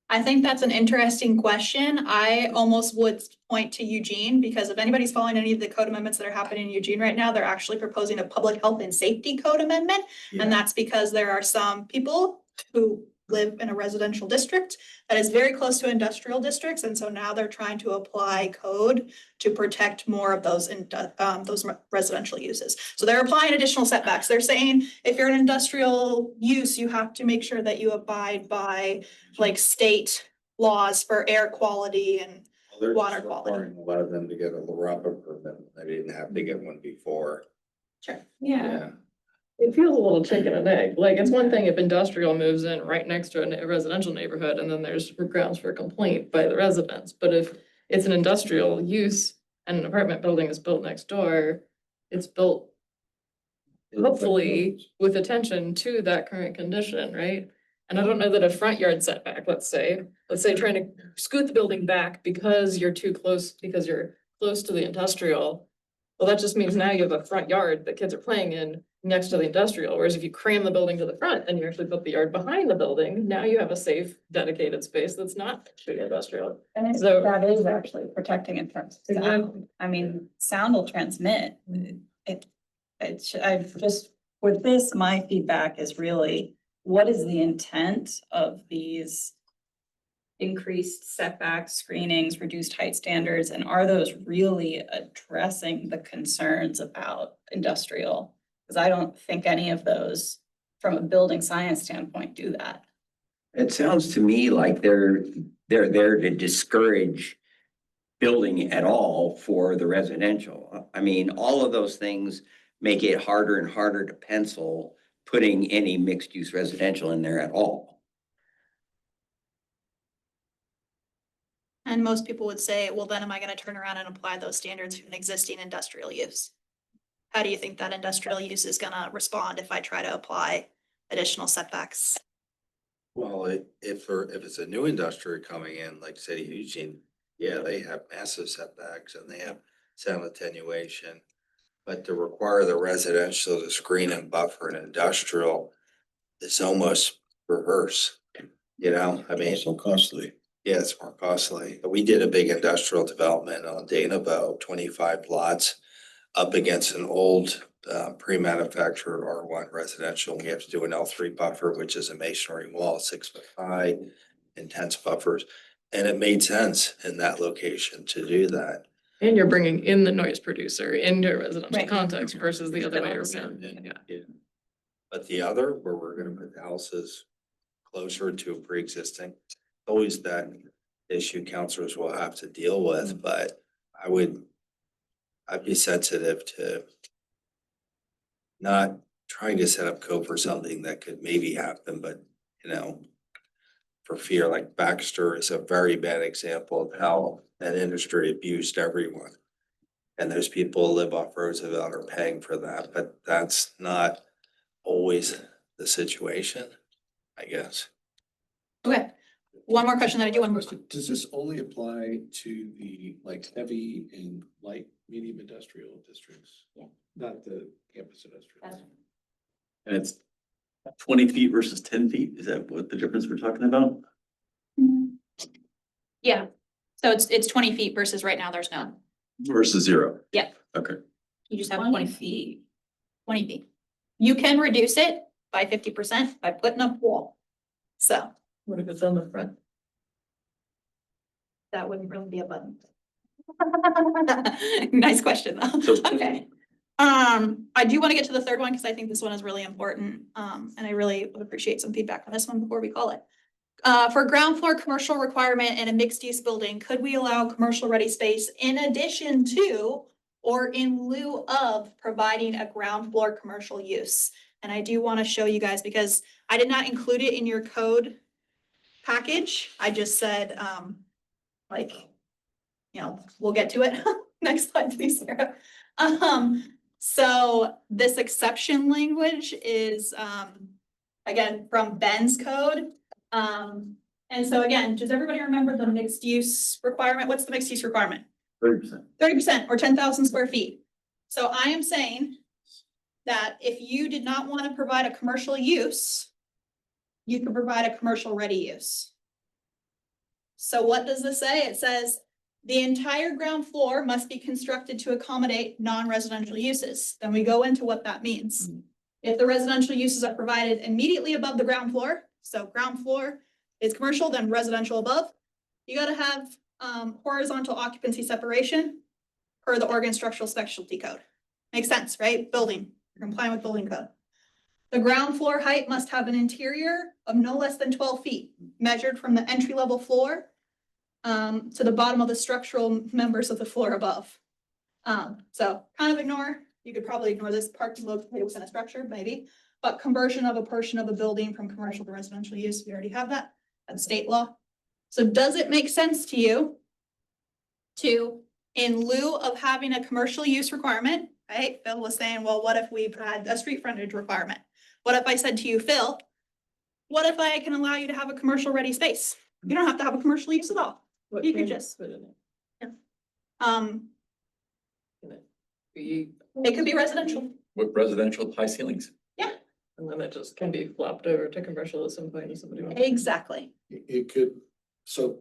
I think that's an interesting question. I almost would point to Eugene, because if anybody's following any of the code amendments that are happening in Eugene right now, they're actually proposing a public health and safety code amendment. Yeah. And that's because there are some people who live in a residential district that is very close to industrial districts. And so now they're trying to apply code to protect more of those residential uses. So they're applying additional setbacks. They're saying if you're an industrial use, you have to make sure that you abide by like state laws for air quality and They're water just quality. requiring a lot of them to get a LaRapa permit. They didn't have to get one before. Sure. Yeah. It feels a little chicken and egg. Like, it's one thing if industrial moves in right next to a residential neighborhood and then there's grounds for complaint by the residents. But if it's an industrial use and an apartment building is built next door, it's built hopefully with attention to that current condition, right? And I don't know that a front yard setback, let's say trying to scoot the building back because you're too close, because you're close to the industrial. Well, that just means now you have a front yard that kids are playing in next to the industrial, whereas if you cram the building to the front and you actually put the yard behind the building, now you have a safe, dedicated space that's not to the industrial. And So- that is actually protecting in terms of sound. Exactly. I mean, sound will transmit. I've just, with this, my feedback is really, what is the intent of these increased setbacks, screenings, reduced height standards, and are those really addressing the concerns about industrial? Because I don't think any of those, from a building science standpoint, do that. It sounds to me like they're there to discourage building at all for the residential. I mean, all of those things make it harder and harder to pencil putting any mixed use residential in there at all. And most people would say, well, then am I gonna turn around and apply those standards to an existing industrial use? How do you think that industrial use is gonna respond if I try to apply additional setbacks? Well, if it's a new industrial coming in, like City of Eugene, yeah, they have massive setbacks and they have sound attenuation. But to require the residential to screen and buffer an industrial is almost reverse. You know, I mean. So costly. Yeah, it's more costly. We did a big industrial development on Danabo, 25 lots up against an old pre-manufactured R1 residential. We have to do an L3 buffer, which is a masonry wall, 6 foot high, intense buffers. And it made sense in that location to do that. And you're bringing in the noise producer into a residential Right. context versus the other way around. Yeah. But the other, where we're gonna put the houses closer to pre-existing, always that issue counselors will have to deal with, but I'd be sensitive to not trying to set up code for something that could maybe happen, but, you know, for fear, like Baxter is a very bad example of how that industry abused everyone. And there's people who live off Roosevelt are paying for that, but that's not always the situation, I guess. Okay, one more question that I do want to. Does this only apply to the like heavy and light, medium industrial districts? Yeah. Not the campus industrial? And it's 20 feet versus 10 feet. Is that what the difference we're talking about? Yeah, so it's 20 feet versus right now there's none. Versus 0? Yeah. Okay. You just have 20 feet. 20 feet. You can reduce it by 50% by putting up wall. So What if it's on the front? that wouldn't really be a button. Nice question though. So- Okay. I do want to get to the third one because I think this one is really important. And I really would appreciate some feedback on this one before we call it. For ground floor commercial requirement in a mixed use building, could we allow commercial ready space in addition to or in lieu of providing a ground floor commercial use? And I do want to show you guys because I did not include it in your code package. I just said, like, you know, we'll get to it. Next slide, please, Sarah. So this exception language is, again, from Ben's code. And so again, does everybody remember the mixed use requirement? What's the mixed use requirement? 30%. 30% or 10,000 square feet. So I am saying that if you did not want to provide a commercial use, you could provide a commercial ready use. So what does this say? It says the entire ground floor must be constructed to accommodate non-residential uses. Then we go into what that means. If the residential uses are provided immediately above the ground floor, so ground floor is commercial, then residential above, you gotta have horizontal occupancy separation per the Oregon Structural Specialty Code. Makes sense, right? Building, you're complying with building code. The ground floor height must have an interior of no less than 12 feet, measured from the entry level floor to the bottom of the structural members of the floor above. So kind of ignore, you could probably ignore this parking located within a structure, maybe, but conversion of a portion of a building from commercial to residential use, we already have that, that's state law. So does it make sense to you to, in lieu of having a commercial use requirement, right? Phil was saying, well, what if we've had a street frontage requirement? What if I said to you, Phil, what if I can allow you to have a commercial ready space? You don't have to have a commercial use at all. What You could can just- put in it? Can it be, It could be residential. With residential high ceilings. and then it just can be flopped over to commercial at some point if somebody wants. Exactly. It could, so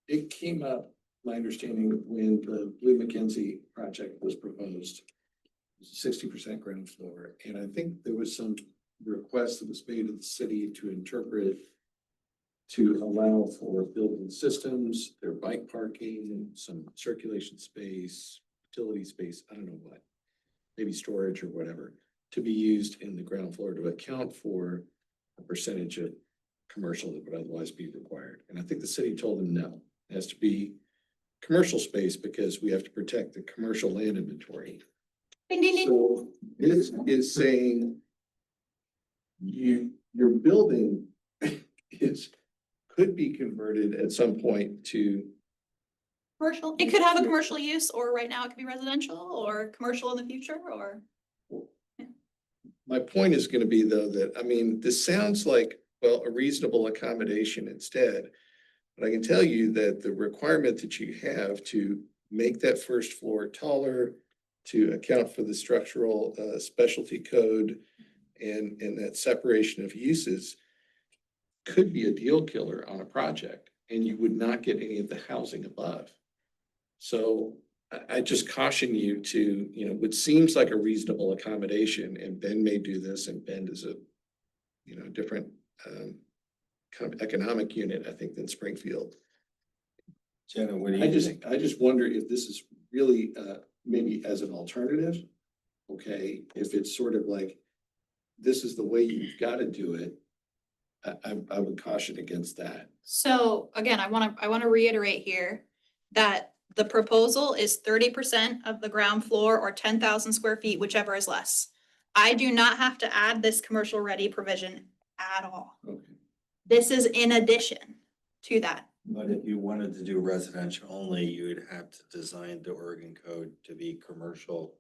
it came up, my understanding, when the Blue Mackenzie project was proposed. 60% ground floor, and I think there was some request that was made of the city to interpret to allow for building systems, their bike parking, some circulation space, utility space, I don't know what, maybe storage or whatever, to be used in the ground floor to account for a percentage of commercial that would otherwise be required. And I think the city told them no, it has to be commercial space because we have to protect the commercial land inventory. Ding, ding, ding. So this is saying your building could be converted at some point to. Commercial, it could have a commercial use, or right now it could be residential, or commercial in the future, or. My point is gonna be though that, I mean, this sounds like, well, a reasonable accommodation instead. But I can tell you that the requirement that you have to make that first floor taller, to account for the structural specialty code and that separation of uses could be a deal killer on a project, and you would not get any of the housing above. So I just caution you to, what seems like a reasonable accommodation, and Ben may do this, and Ben is a, different kind of economic unit, I think, than Springfield. Jenna, what do you think? I just wonder if this is really maybe as an alternative. Okay, if it's sort of like, this is the way you've got to do it. I would caution against that. So again, I wanna reiterate here that the proposal is 30% of the ground floor or 10,000 square feet, whichever is less. I do not have to add this commercial ready provision at all. Okay. This is in addition to that. But if you wanted to do residential only, you would have to design the Oregon code to be commercial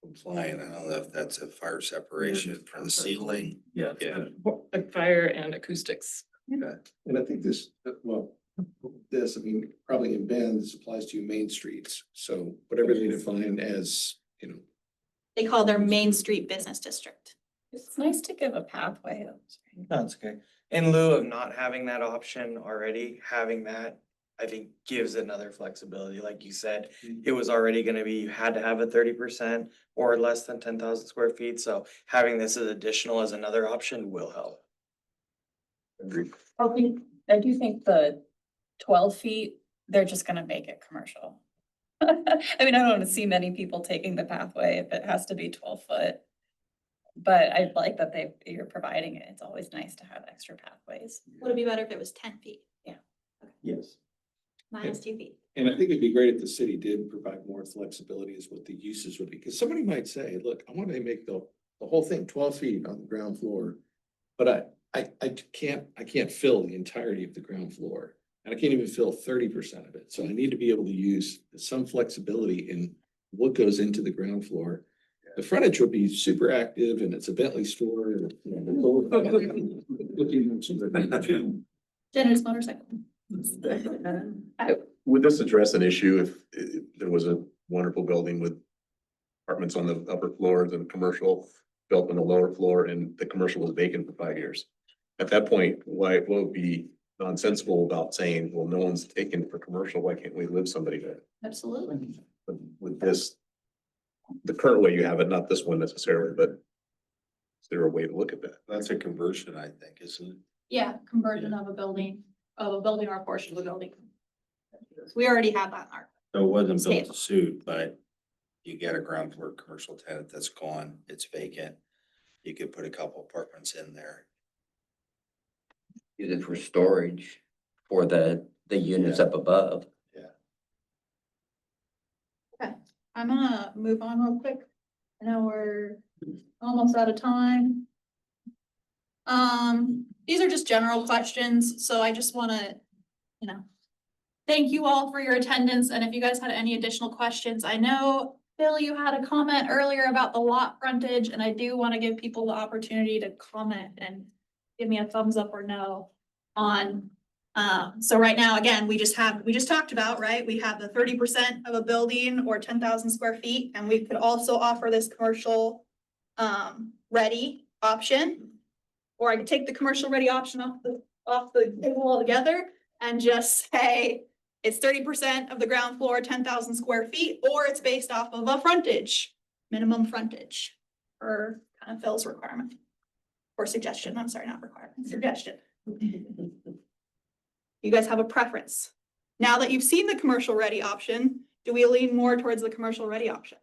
compliant. I don't know if that's a fire separation from the ceiling. Yeah. Yeah. Like fire and acoustics. And I think this, I mean, probably in Ben, this applies to main streets. So whatever they define as, They call their Main Street Business District. It's nice to give a pathway. That's okay. In lieu of not having that option already, having that, I think gives another flexibility. Like you said, it was already gonna be, you had to have a 30% or less than 10,000 square feet. So having this as additional as another option will help. I do think the 12 feet, they're just gonna make it commercial. I mean, I don't want to see many people taking the pathway if it has to be 12 foot. But I like that you're providing it. It's always nice to have extra pathways. Would it be better if it was 10 feet? yes. Minus 2 feet. And I think it'd be great if the city did provide more flexibility as what the uses would be, because somebody might say, look, I want to make the whole thing 12 feet on the ground floor. But I can't fill the entirety of the ground floor, and I can't even fill 30% of it. So I need to be able to use some flexibility in what goes into the ground floor The frontage would be super active and it's a Bentley store. Jenna's motorcycle. Would this address an issue if there was a wonderful building with apartments on the upper floors and commercial built on the lower floor and the commercial was vacant for 5 years? At that point, what would be nonsensical about saying, well, no one's taken for commercial, why can't we live somebody there? Absolutely. But with this, the current way you have it, not this one necessarily, but is there a way to look at that? That's a conversion, I think, isn't it? Yeah, conversion of a building or a portion of a building. We already have that in our. So it wasn't built Same. to suit, but you get a ground floor commercial tenant that's gone, it's vacant. You could put a couple apartments in there. Use it for storage for the units up above. I'm gonna move on real quick. I know we're almost out of time. These are just general questions, so I just wanna, thank you all for your attendance, and if you guys had any additional questions, I know, Bill, you had a comment earlier about the lot frontage, and I do wanna give people the opportunity to comment and give me a thumbs up or no on. So right now, again, we just talked about, right? We have the 30% of a building or 10,000 square feet, and we could also offer this commercial ready option. Or I could take the commercial ready option off the table altogether and just say it's 30% of the ground floor, 10,000 square feet, or it's based off of a frontage, minimum frontage, or kind of Phil's requirement. Or suggestion, I'm sorry, not requirement, suggestion. You guys have a preference. Now that you've seen the commercial ready option, do we lean more towards the commercial ready option?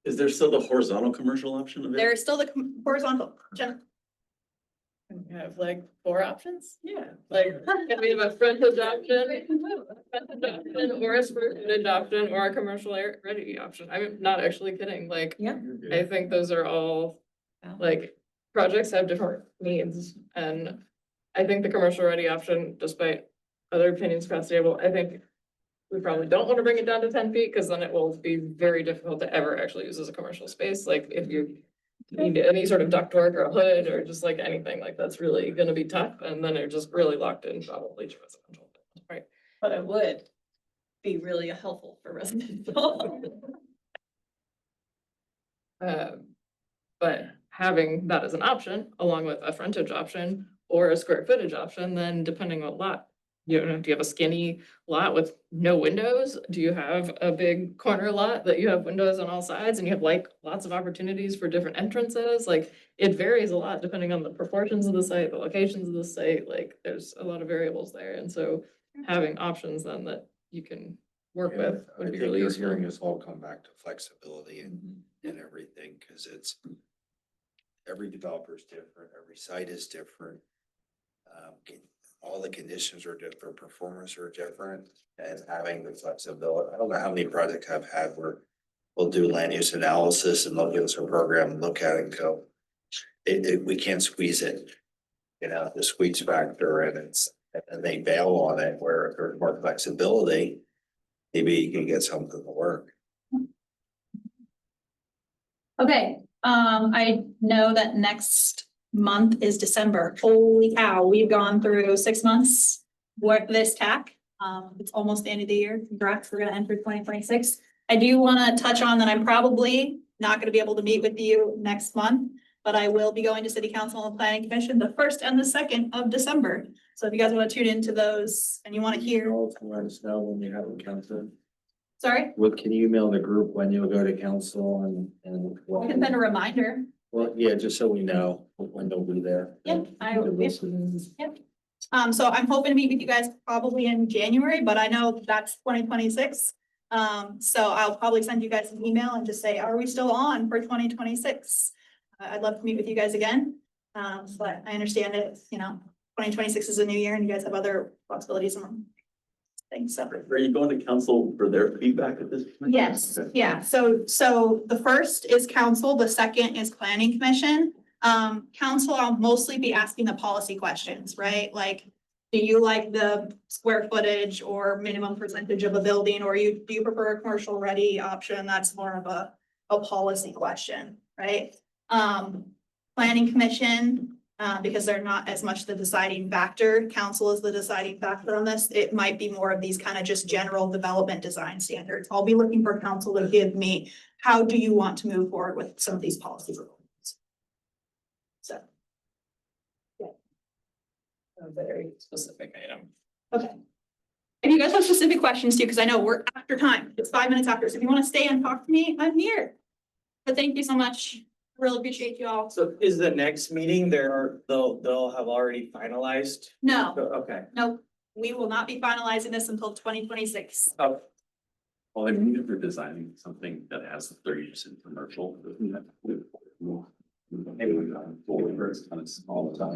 Is there still the horizontal commercial option available? There is still the horizontal. Jen? We have like 4 options? Yeah. Like, if we have a frontage option, or a square footage option, or a commercial ready option. I'm not actually kidding, like, Yeah. I think those are all, like, projects have different needs, and I think the commercial ready option, despite other opinions across the table, I think we probably don't want to bring it down to 10 feet, because then it will be very difficult to ever actually use as a commercial space, like, if you need any sort of ductwork or a hood, or just like anything, like, that's really gonna be tough, and then you're just really locked in probably to residential, right? But it would be really helpful for residential. But having that as an option, along with a frontage option or a square footage option, then depending on lot, do you have a skinny lot with no windows? Do you have a big corner lot that you have windows on all sides and you have like lots of opportunities for different entrances? Like, it varies a lot depending on the proportions of the site, the locations of the site, like, there's a lot of variables there. And so having options then that you can work Yeah, with I would be think really you're useful. hearing us all come back to flexibility and everything, because it's every developer is different, every site is different. All the conditions are different, performers are different, and having the flexibility. I don't know how many projects I've had where we'll do land use analysis and they'll give us a program and look at it and go, we can't squeeze it. The squeeze factor, and they bail on it, where if there's more flexibility, maybe you can get something to work. Okay, I know that next month is December. Holy cow, we've gone through 6 months with this TAC. It's almost the end of the year. Congrats, we're gonna enter 2026. I do wanna touch on that I'm probably not gonna be able to meet with you next month, but I will be going to City Council and Planning Commission the 1st and the 2nd of December. So if you guys wanna tune into those and you wanna hear, Let us know when you have a council. sorry, What, can you email the group when you'll go to council and? I can send a reminder. Well, yeah, just so we know when they'll be there. Yep, I will. Yep. So I'm hoping to meet with you guys probably in January, but I know that's 2026. So I'll probably send you guys an email and just say, are we still on for 2026? I'd love to meet with you guys again. But I understand it, 2026 is a new year and you guys have other responsibilities and things, so. Are you going to council for their feedback at this point? Yes, Okay. yeah, so the first is council, the second is planning commission. Council, I'll mostly be asking the policy questions, right? Like, do you like the square footage or minimum percentage of a building, or do you prefer a commercial ready option? That's more of a a policy question, right? Planning commission, because they're not as much the deciding factor, council is the deciding factor on this. It might be more of these kind of just general development design standards. I'll be looking for council to give me, how do you want to move forward with some of these policies? So, A very specific item. okay. If you guys have specific questions too, because I know we're after time, it's 5 minutes after, so if you want to stay and talk to me, I'm here. But thank you so much, really appreciate you all. So is the next meeting they'll have already finalized? No, Okay. no, we will not be finalizing this until 2026. Well, I mean, if you're designing something that has 30% commercial, maybe we got forward, it's kind of small time.